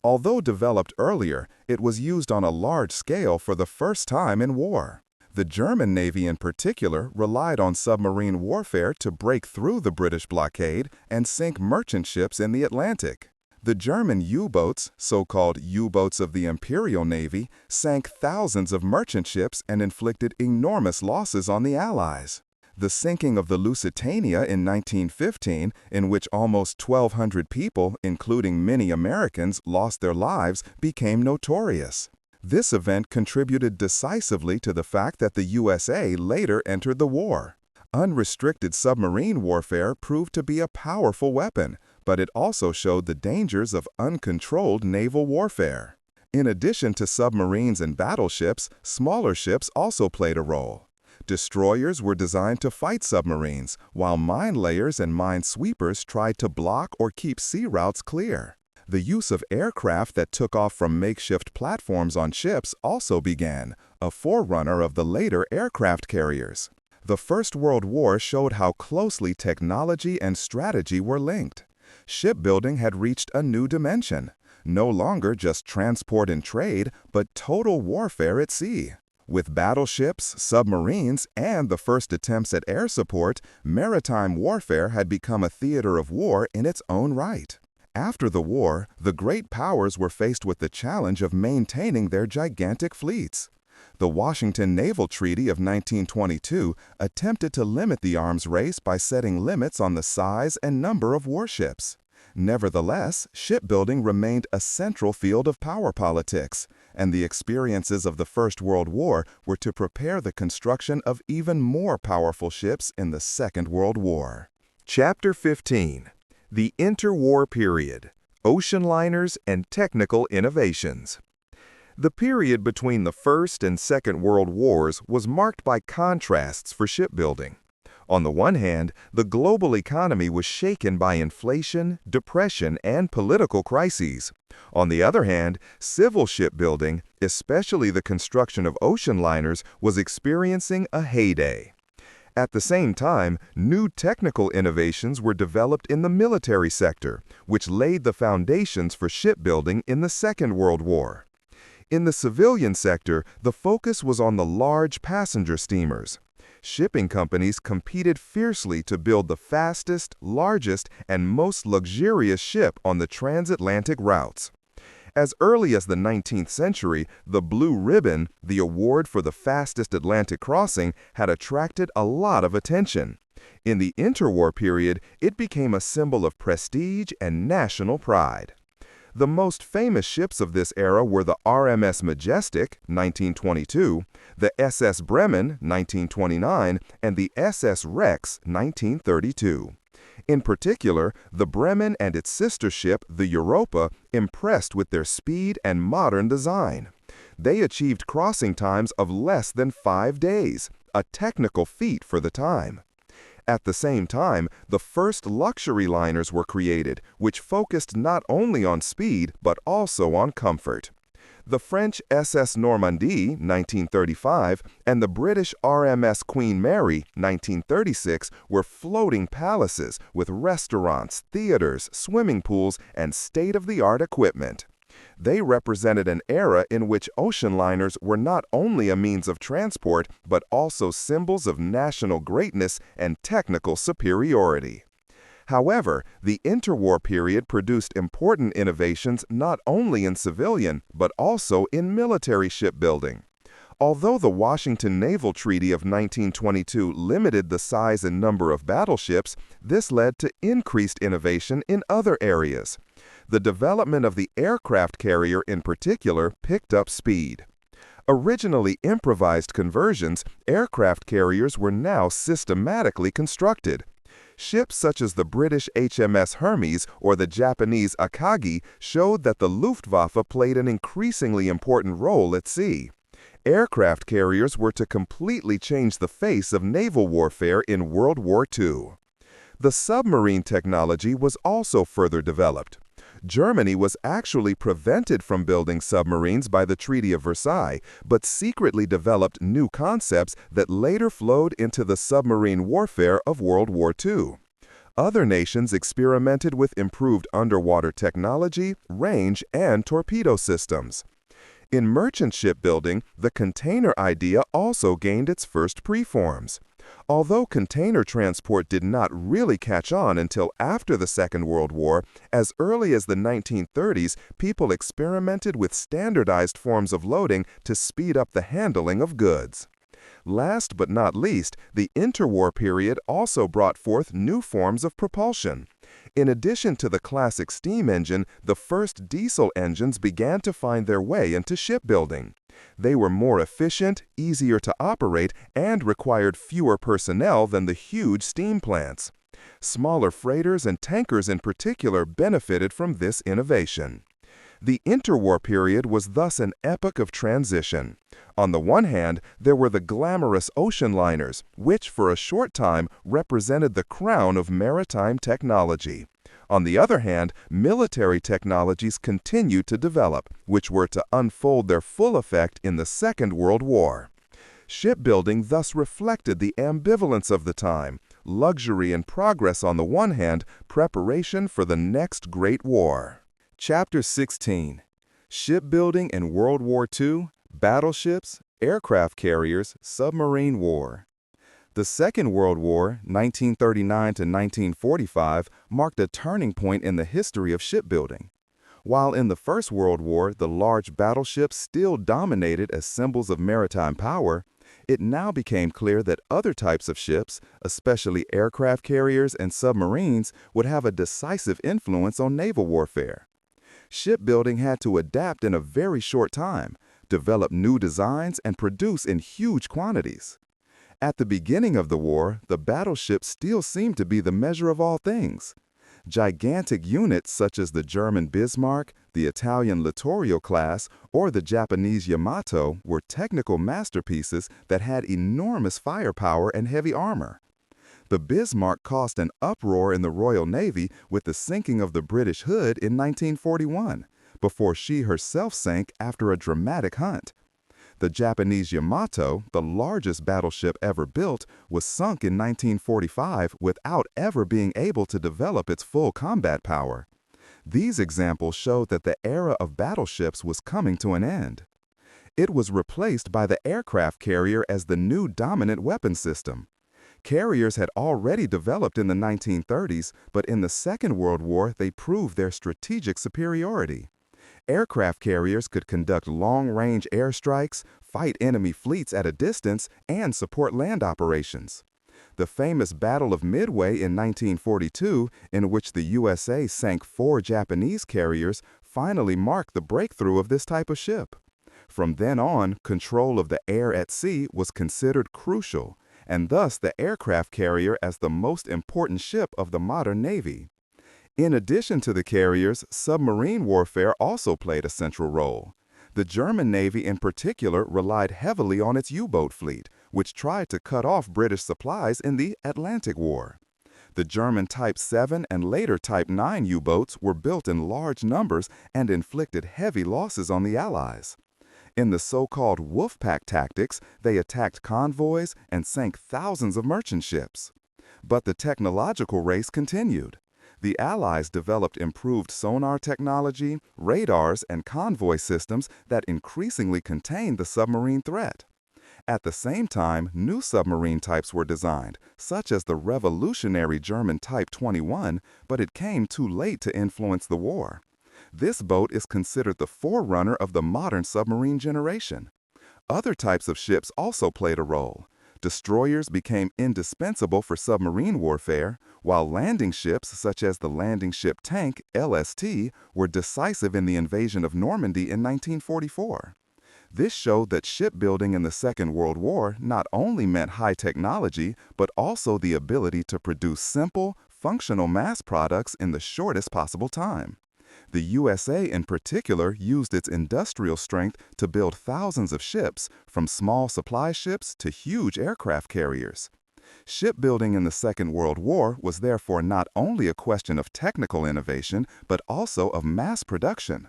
Although developed earlier, it was used on a large scale for the first time in war. The German Navy in particular relied on submarine warfare to break through the British blockade and sink merchant ships in the Atlantic. The German U-boats, so-called U-boats of the Imperial Navy, sank thousands of merchant ships and inflicted enormous losses on the Allies. The sinking of the Lusitania in 1915, in which almost 1,200 people, including many Americans, lost their lives, became notorious. This event contributed decisively to the fact that the USA later entered the war. Unrestricted submarine warfare proved to be a powerful weapon, but it also showed the dangers of uncontrolled naval warfare. In addition to submarines and battleships, smaller ships also played a role. Destroyers were designed to fight submarines, while mine layers and mine sweepers tried to block or keep sea routes clear. The use of aircraft that took off from makeshift platforms on ships also began, a forerunner of the later aircraft carriers. The First World War showed how closely technology and strategy were linked. Shipbuilding had reached a new dimension, no longer just transport and trade, but total warfare at sea. With battleships, submarines, and the first attempts at air support, maritime warfare had become a theater of war in its own right. After the war, the great powers were faced with the challenge of maintaining their gigantic fleets. The Washington Naval Treaty of 1922 attempted to limit the arms race by setting limits on the size and number of warships. Nevertheless, shipbuilding remained a central field of power politics, and the experiences of the First World War were to prepare the construction of even more powerful ships in the Second World War. Chapter 15: The Interwar Period: Ocean Liners and Technical Innovations. The period between the First and Second World Wars was marked by contrasts for shipbuilding. On the one hand, the global economy was shaken by inflation, depression, and political crises. On the other hand, civil shipbuilding, especially the construction of ocean liners, was experiencing a heyday. At the same time, new technical innovations were developed in the military sector, which laid the foundations for shipbuilding in the Second World War. In the civilian sector, the focus was on the large passenger steamers. Shipping companies competed fiercely to build the fastest, largest, and most luxurious ship on the transatlantic routes. As early as the 19th century, the Blue Ribbon, the award for the fastest Atlantic crossing, had attracted a lot of attention. In the interwar period, it became a symbol of prestige and national pride. The most famous ships of this era were the RMS Majestic, 1922, the SS Bremen, 1929, and the SS Rex, 1932. In particular, the Bremen and its sister ship, the Europa, impressed with their speed and modern design. They achieved crossing times of less than 5 days, a technical feat for the time. At the same time, the first luxury liners were created, which focused not only on speed but also on comfort. The French SS Normandie, 1935, and the British RMS Queen Mary, 1936, were floating palaces with restaurants, theaters, swimming pools, and state-of-the-art equipment. They represented an era in which ocean liners were not only a means of transport, but also symbols of national greatness and technical superiority. However, the interwar period produced important innovations not only in civilian, but also in military shipbuilding. Although the Washington Naval Treaty of 1922 limited the size and number of battleships, this led to increased innovation in other areas. The development of the aircraft carrier in particular picked up speed. Originally improvised conversions, aircraft carriers were now systematically constructed. Ships such as the British HMS Hermes or the Japanese Akagi showed that the Luftwaffe played an increasingly important role at sea. Aircraft carriers were to completely change the face of naval warfare in World War II. The submarine technology was also further developed. Germany was actually prevented from building submarines by the Treaty of Versailles, but secretly developed new concepts that later flowed into the submarine warfare of World War II. Other nations experimented with improved underwater technology, range, and torpedo systems. In merchant shipbuilding, the container idea also gained its first preforms. Although container transport did not really catch on until after the Second World War, as early as the 1930s, people experimented with standardized forms of loading to speed up the handling of goods. Last but not least, the interwar period also brought forth new forms of propulsion. In addition to the classic steam engine, the first diesel engines began to find their way into shipbuilding. They were more efficient, easier to operate, and required fewer personnel than the huge steam plants. Smaller freighters and tankers in particular benefited from this innovation. The interwar period was thus an epoch of transition. On the one hand, there were the glamorous ocean liners, which for a short time represented the crown of maritime technology. On the other hand, military technologies continued to develop, which were to unfold their full effect in the Second World War. Shipbuilding thus reflected the ambivalence of the time: luxury and progress on the one hand, preparation for the next Great War. Chapter 16. Shipbuilding in World War II, Battleships, Aircraft Carriers, Submarine War. The Second World War, 1939 to 1945, marked a turning point in the history of shipbuilding. While in the First World War the large battleships still dominated as symbols of maritime power, it now became clear that other types of ships, especially aircraft carriers and submarines, would have a decisive influence on naval warfare. Shipbuilding had to adapt in a very short time, develop new designs, and produce in huge quantities. At the beginning of the war, the battleship still seemed to be the measure of all things. Gigantic units such as the German Bismarck, the Italian Littorio class, or the Japanese Yamato were technical masterpieces that had enormous firepower and heavy armor. The Bismarck caused an uproar in the Royal Navy with the sinking of the British Hood in 1941, before she herself sank after a dramatic hunt. The Japanese Yamato, the largest battleship ever built, was sunk in 1945 without ever being able to develop its full combat power. These examples showed that the era of battleships was coming to an end. It was replaced by the aircraft carrier as the new dominant weapon system. Carriers had already developed in the 1930s, but in the Second World War they proved their strategic superiority. Aircraft carriers could conduct long-range airstrikes, fight enemy fleets at a distance, and support land operations. The famous Battle of Midway in 1942, in which the USA sank 4 Japanese carriers, finally marked the breakthrough of this type of ship. From then on, control of the air at sea was considered crucial, and thus the aircraft carrier as the most important ship of the modern Navy. In addition to the carriers, submarine warfare also played a central role. The German Navy in particular relied heavily on its U-boat fleet, which tried to cut off British supplies in the Atlantic War. The German Type 7 and later Type 9 U-boats were built in large numbers and inflicted heavy losses on the Allies. In the so-called Wolfpack tactics, they attacked convoys and sank thousands of merchant ships. But the technological race continued. The Allies developed improved sonar technology, radars, and convoy systems that increasingly contained the submarine threat. At the same time, new submarine types were designed, such as the revolutionary German Type 21, but it came too late to influence the war. This boat is considered the forerunner of the modern submarine generation. Other types of ships also played a role. Destroyers became indispensable for submarine warfare, while landing ships such as the landing ship tank, LST, were decisive in the invasion of Normandy in 1944. This showed that shipbuilding in the Second World War not only meant high technology, but also the ability to produce simple, functional mass products in the shortest possible time. The USA in particular used its industrial strength to build thousands of ships, from small supply ships to huge aircraft carriers. Shipbuilding in the Second World War was therefore not only a question of technical innovation, but also of mass production.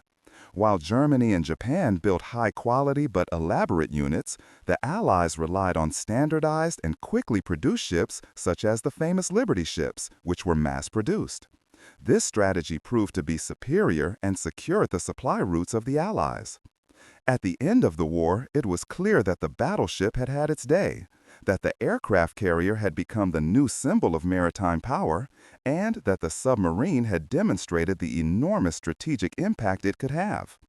While Germany and Japan built high-quality but elaborate units, the Allies relied on standardized and quickly produced ships such as the famous Liberty ships, which were mass-produced. This strategy proved to be superior and secured the supply routes of the Allies. At the end of the war, it was clear that the battleship had had its day, that the aircraft carrier had become the new symbol of maritime power, and that the submarine had demonstrated the enormous strategic impact it could have.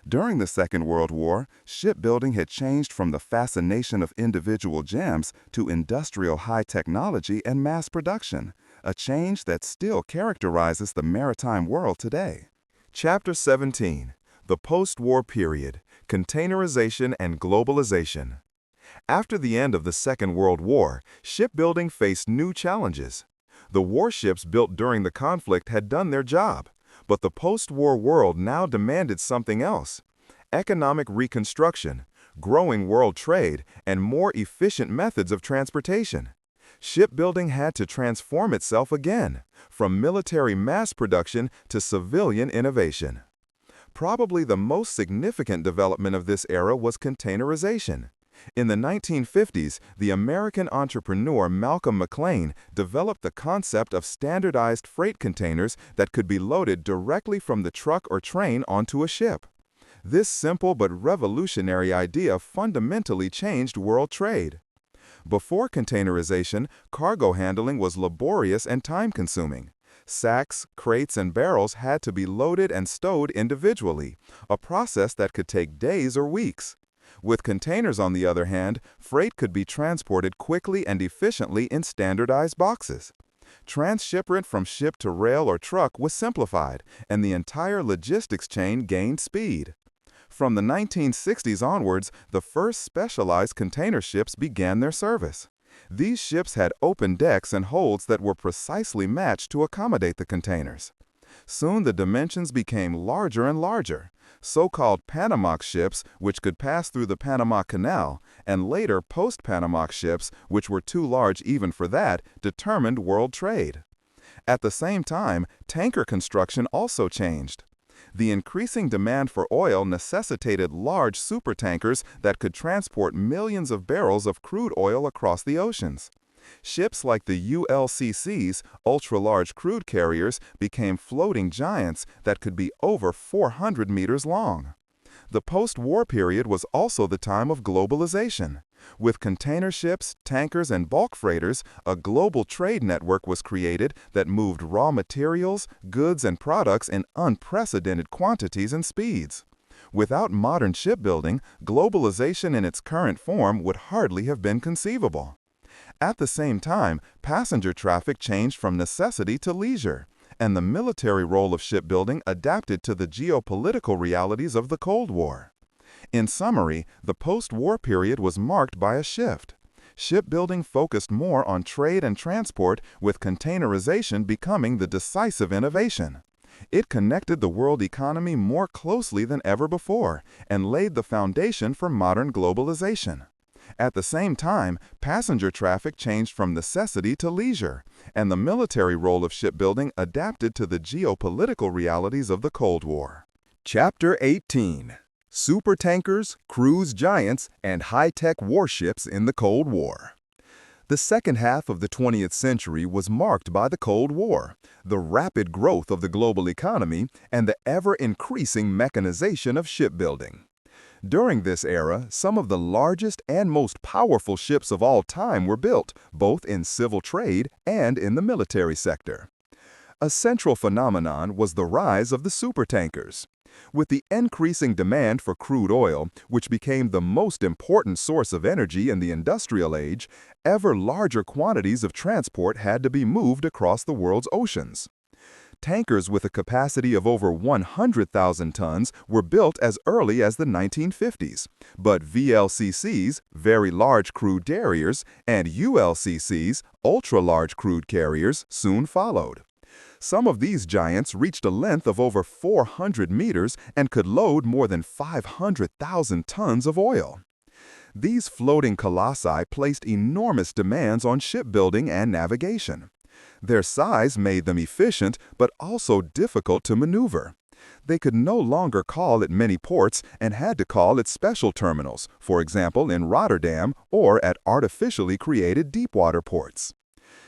During the Second World War, shipbuilding had changed from the fascination of individual gems to industrial high technology and mass production, a change that still characterizes the maritime world today. Chapter 17. The Post-War Period, Containerization and Globalization. After the end of the Second World War, shipbuilding faced new challenges. The warships built during the conflict had done their job, but the post-war world now demanded something else: economic reconstruction, growing world trade, and more efficient methods of transportation. Shipbuilding had to transform itself again, from military mass production to civilian innovation. Probably the most significant development of this era was containerization. In the 1950s, the American entrepreneur Malcolm McLean developed the concept of standardized freight containers that could be loaded directly from the truck or train onto a ship. This simple but revolutionary idea fundamentally changed world trade. Before containerization, cargo handling was laborious and time-consuming. Sacks, crates, and barrels had to be loaded and stowed individually, a process that could take days or weeks. With containers, on the other hand, freight could be transported quickly and efficiently in standardized boxes. Transshipment from ship to rail or truck was simplified, and the entire logistics chain gained speed. From the 1960s onwards, the first specialized container ships began their service. These ships had open decks and holds that were precisely matched to accommodate the containers. Soon the dimensions became larger and larger. So-called Panamax ships, which could pass through the Panama Canal, and later post-Panamax ships, which were too large even for that, determined world trade. At the same time, tanker construction also changed. The increasing demand for oil necessitated large supertankers that could transport millions of barrels of crude oil across the oceans. Ships like the ULCCs, ultra-large crude carriers, became floating giants that could be over 400 meters long. The post-war period was also the time of globalization. With container ships, tankers, and bulk freighters, a global trade network was created that moved raw materials, goods, and products in unprecedented quantities and speeds. Without modern shipbuilding, globalization in its current form would hardly have been conceivable. At the same time, passenger traffic changed from necessity to leisure, and the military role of shipbuilding adapted to the geopolitical realities of the Cold War. In summary, the post-war period was marked by a shift. Shipbuilding focused more on trade and transport, with containerization becoming the decisive innovation. It connected the world economy more closely than ever before and laid the foundation for modern globalization. At the same time, passenger traffic changed from necessity to leisure, and the military role of shipbuilding adapted to the geopolitical realities of the Cold War. Chapter 18. Supertankers, Cruise Giants, and High-Tech Warships in the Cold War. The second half of the 20th century was marked by the Cold War, the rapid growth of the global economy, and the ever-increasing mechanization of shipbuilding. During this era, some of the largest and most powerful ships of all time were built, both in civil trade and in the military sector. A central phenomenon was the rise of the supertankers. With the increasing demand for crude oil, which became the most important source of energy in the industrial age, ever larger quantities of transport had to be moved across the world's oceans. Tankers with a capacity of over 100,000 tons were built as early as the 1950s, but VLCCs, very large crude carriers, and ULCCs, ultra-large crude carriers, soon followed. Some of these giants reached a length of over 400 meters and could load more than 500,000 tons of oil. These floating colossi placed enormous demands on shipbuilding and navigation. Their size made them efficient but also difficult to maneuver. They could no longer call at many ports and had to call at special terminals, for example in Rotterdam or at artificially created deepwater ports.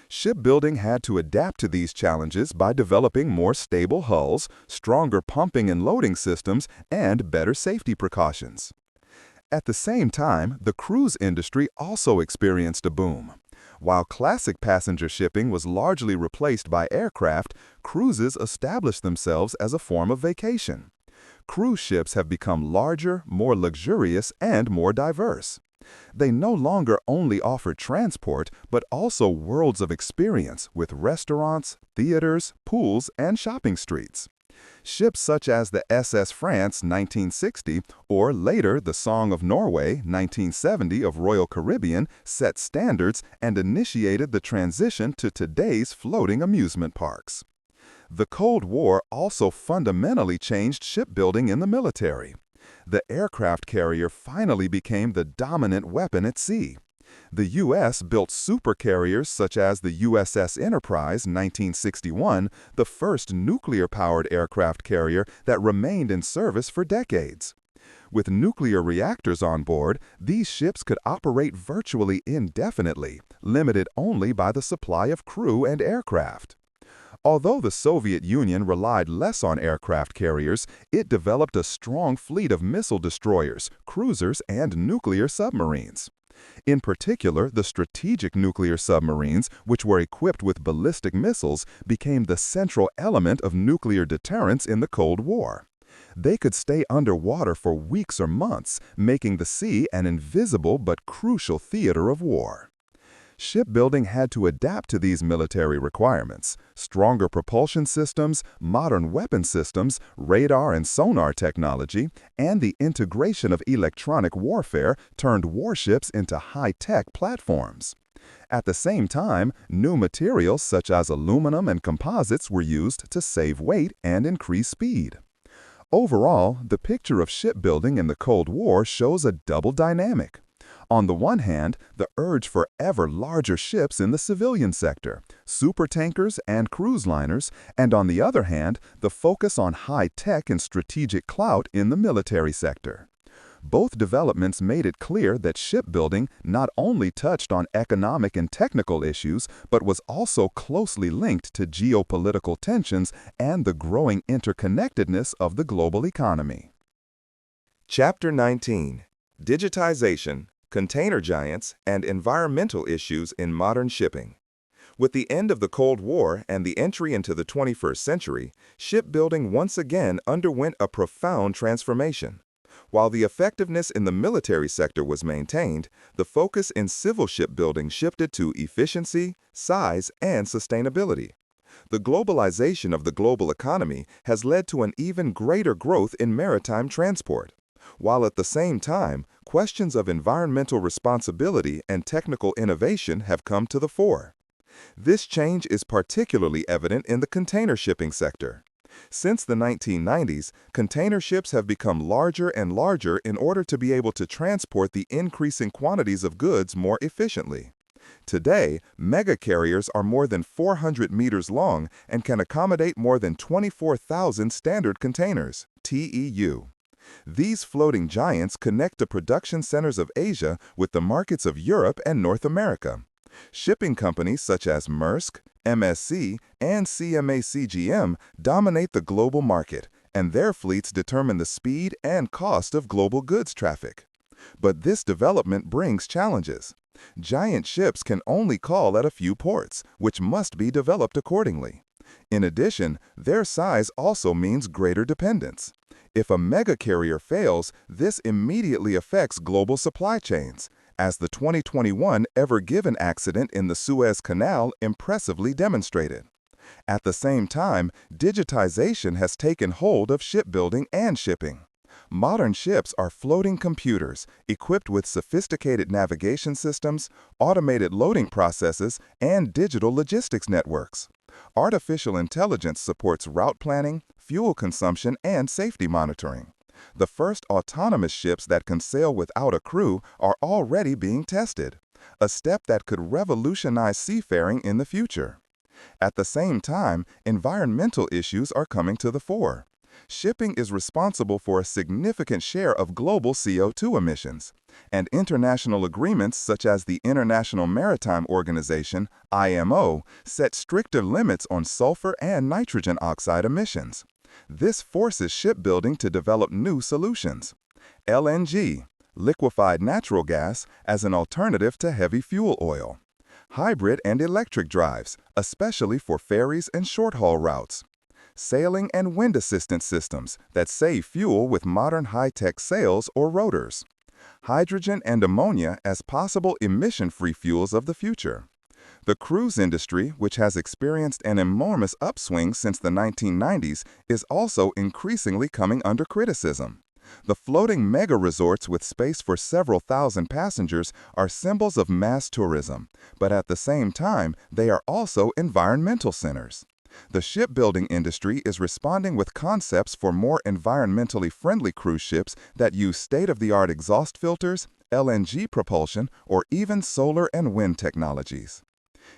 Shipbuilding had to adapt to these challenges by developing more stable hulls, stronger pumping and loading systems, and better safety precautions. At the same time, the cruise industry also experienced a boom. While classic passenger shipping was largely replaced by aircraft, cruises established themselves as a form of vacation. Cruise ships have become larger, more luxurious, and more diverse. They no longer only offer transport, but also worlds of experience with restaurants, theaters, pools, and shopping streets. Ships such as the SS France 1960 or later the Song of Norway 1970 of Royal Caribbean set standards and initiated the transition to today's floating amusement parks. The Cold War also fundamentally changed shipbuilding in the military. The aircraft carrier finally became the dominant weapon at sea. The U.S. built supercarriers such as the USS Enterprise 1961, the first nuclear-powered aircraft carrier that remained in service for decades. With nuclear reactors on board, these ships could operate virtually indefinitely, limited only by the supply of crew and aircraft. Although the Soviet Union relied less on aircraft carriers, it developed a strong fleet of missile destroyers, cruisers, and nuclear submarines. In particular, the strategic nuclear submarines, which were equipped with ballistic missiles, became the central element of nuclear deterrence in the Cold War. They could stay underwater for weeks or months, making the sea an invisible but crucial theater of war. Shipbuilding had to adapt to these military requirements. Stronger propulsion systems, modern weapon systems, radar and sonar technology, and the integration of electronic warfare turned warships into high-tech platforms. At the same time, new materials such as aluminum and composites were used to save weight and increase speed. Overall, the picture of shipbuilding in the Cold War shows a double dynamic. On the one hand, the urge for ever larger ships in the civilian sector, supertankers and cruise liners, and on the other hand, the focus on high-tech and strategic clout in the military sector. Both developments made it clear that shipbuilding not only touched on economic and technical issues, but was also closely linked to geopolitical tensions and the growing interconnectedness of the global economy. Chapter 19: Digitization, Container Giants, and Environmental Issues in Modern Shipping. With the end of the Cold War and the entry into the 21st century, shipbuilding once again underwent a profound transformation. While the effectiveness in the military sector was maintained, the focus in civil shipbuilding shifted to efficiency, size, and sustainability. The globalization of the global economy has led to an even greater growth in maritime transport, while at the same time, questions of environmental responsibility and technical innovation have come to the fore. This change is particularly evident in the container shipping sector. Since the 1990s, container ships have become larger and larger in order to be able to transport the increasing quantities of goods more efficiently. Today, mega carriers are more than 400 meters long and can accommodate more than 24,000 standard containers, TEU. These floating giants connect the production centers of Asia with the markets of Europe and North America. Shipping companies such as Maersk, MSC, and CMA-CGM dominate the global market, and their fleets determine the speed and cost of global goods traffic. But this development brings challenges. Giant ships can only call at a few ports, which must be developed accordingly. In addition, their size also means greater dependence. If a mega carrier fails, this immediately affects global supply chains, as the 2021 Ever Given accident in the Suez Canal impressively demonstrated. At the same time, digitization has taken hold of shipbuilding and shipping. Modern ships are floating computers equipped with sophisticated navigation systems, automated loading processes, and digital logistics networks. Artificial intelligence supports route planning, fuel consumption, and safety monitoring. The first autonomous ships that can sail without a crew are already being tested, a step that could revolutionize seafaring in the future. At the same time, environmental issues are coming to the fore. Shipping is responsible for a significant share of global CO2 emissions, and international agreements such as the International Maritime Organization, IMO, set stricter limits on sulfur and nitrogen oxide emissions. This forces shipbuilding to develop new solutions. LNG, liquefied natural gas, as an alternative to heavy fuel oil. Hybrid and electric drives, especially for ferries and short-haul routes. Sailing and wind assistance systems that save fuel with modern high-tech sails or rotors. Hydrogen and ammonia as possible emission-free fuels of the future. The cruise industry, which has experienced an enormous upswing since the 1990s, is also increasingly coming under criticism. The floating mega resorts with space for several thousand passengers are symbols of mass tourism, but at the same time, they are also environmental centers. The shipbuilding industry is responding with concepts for more environmentally friendly cruise ships that use state-of-the-art exhaust filters, LNG propulsion, or even solar and wind technologies.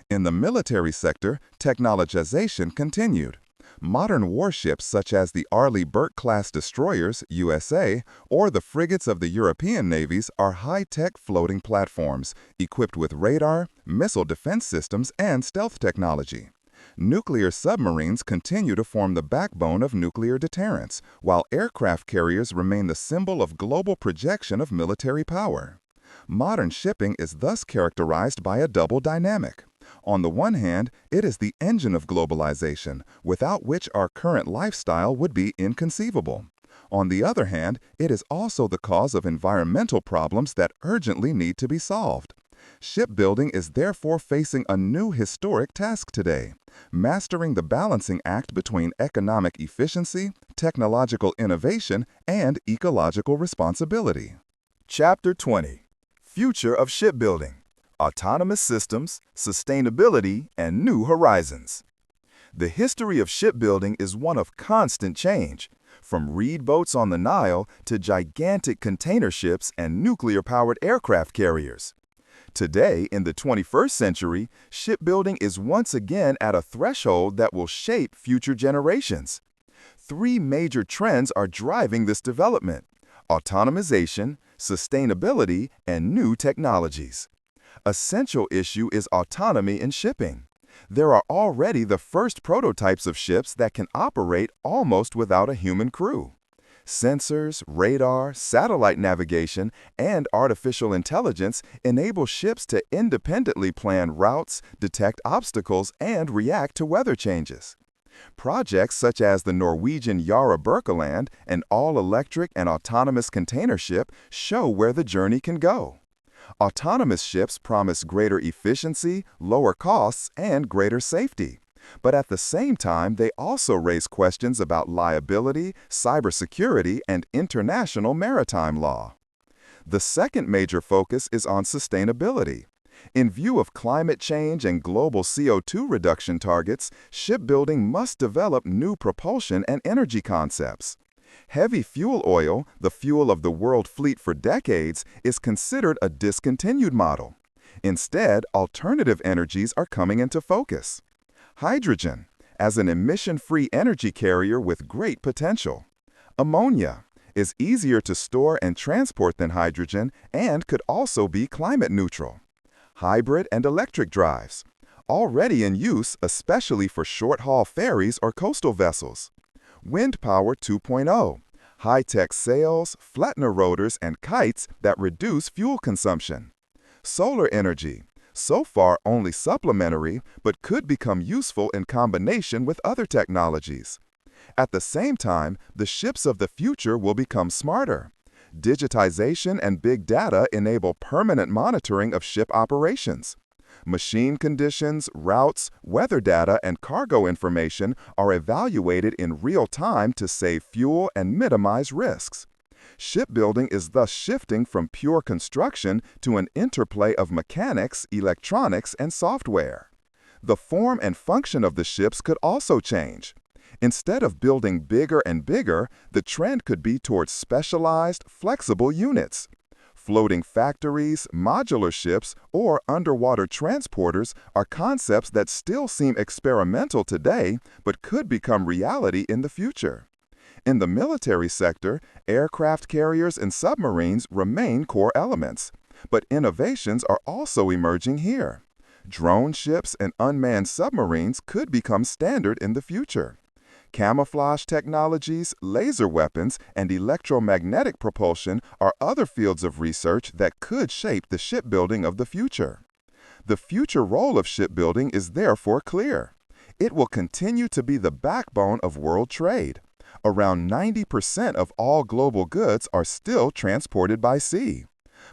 In the military sector, technologization continued. Modern warships such as the Arleigh Burke-class destroyers, USA, or the frigates of the European navies are high-tech floating platforms, equipped with radar, missile defense systems, and stealth technology. Nuclear submarines continue to form the backbone of nuclear deterrence, while aircraft carriers remain the symbol of global projection of military power. Modern shipping is thus characterized by a double dynamic. On the one hand, it is the engine of globalization, without which our current lifestyle would be inconceivable. On the other hand, it is also the cause of environmental problems that urgently need to be solved. Shipbuilding is therefore facing a new historic task today, mastering the balancing act between economic efficiency, technological innovation, and ecological responsibility. Chapter 20: Future of Shipbuilding: Autonomous Systems, Sustainability, and New Horizons. The history of shipbuilding is one of constant change, from reed boats on the Nile to gigantic container ships and nuclear-powered aircraft carriers. Today, in the 21st century, shipbuilding is once again at a threshold that will shape future generations. Three major trends are driving this development: autonomization, sustainability, and new technologies. A central issue is autonomy in shipping. There are already the first prototypes of ships that can operate almost without a human crew. Sensors, radar, satellite navigation, and artificial intelligence enable ships to independently plan routes, detect obstacles, and react to weather changes. Projects such as the Norwegian Yara Birkeland, an all-electric and autonomous container ship, show where the journey can go. Autonomous ships promise greater efficiency, lower costs, and greater safety. But at the same time, they also raise questions about liability, cybersecurity, and international maritime law. The second major focus is on sustainability. In view of climate change and global CO2 reduction targets, shipbuilding must develop new propulsion and energy concepts. Heavy fuel oil, the fuel of the world fleet for decades, is considered a discontinued model. Instead, alternative energies are coming into focus. Hydrogen, as an emission-free energy carrier with great potential. Ammonia is easier to store and transport than hydrogen and could also be climate neutral. Hybrid and electric drives, already in use especially for short-haul ferries or coastal vessels. Wind power 2.0, high-tech sails, flattener rotors, and kites that reduce fuel consumption. Solar energy, So far only supplementary, but could become useful in combination with other technologies. At the same time, the ships of the future will become smarter. Digitization and big data enable permanent monitoring of ship operations. Machine conditions, routes, weather data, and cargo information are evaluated in real time to save fuel and minimize risks. Shipbuilding is thus shifting from pure construction to an interplay of mechanics, electronics, and software. The form and function of the ships could also change. Instead of building bigger and bigger, the trend could be towards specialized, flexible units. Floating factories, modular ships, or underwater transporters are concepts that still seem experimental today but could become reality in the future. In the military sector, aircraft carriers and submarines remain core elements, but innovations are also emerging here. Drone ships and unmanned submarines could become standard in the future. Camouflage technologies, laser weapons, and electromagnetic propulsion are other fields of research that could shape the shipbuilding of the future. The future role of shipbuilding is therefore clear. It will continue to be the backbone of world trade. Around 90% of all global goods are still transported by sea.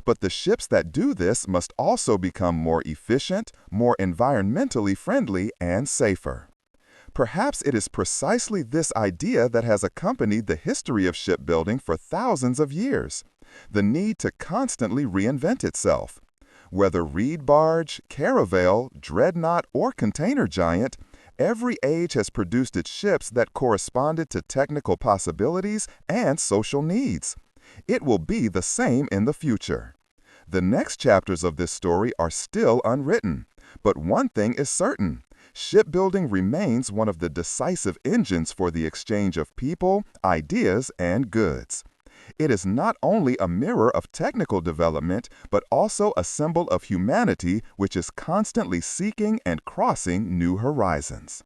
But the ships that do this must also become more efficient, more environmentally friendly, and safer. Perhaps it is precisely this idea that has accompanied the history of shipbuilding for thousands of years, the need to constantly reinvent itself. Whether reed barge, caravel, dreadnought, or container giant, every age has produced its ships that corresponded to technical possibilities and social needs. It will be the same in the future. The next chapters of this story are still unwritten, but one thing is certain. Shipbuilding remains one of the decisive engines for the exchange of people, ideas, and goods. It is not only a mirror of technical development, but also a symbol of humanity which is constantly seeking and crossing new horizons.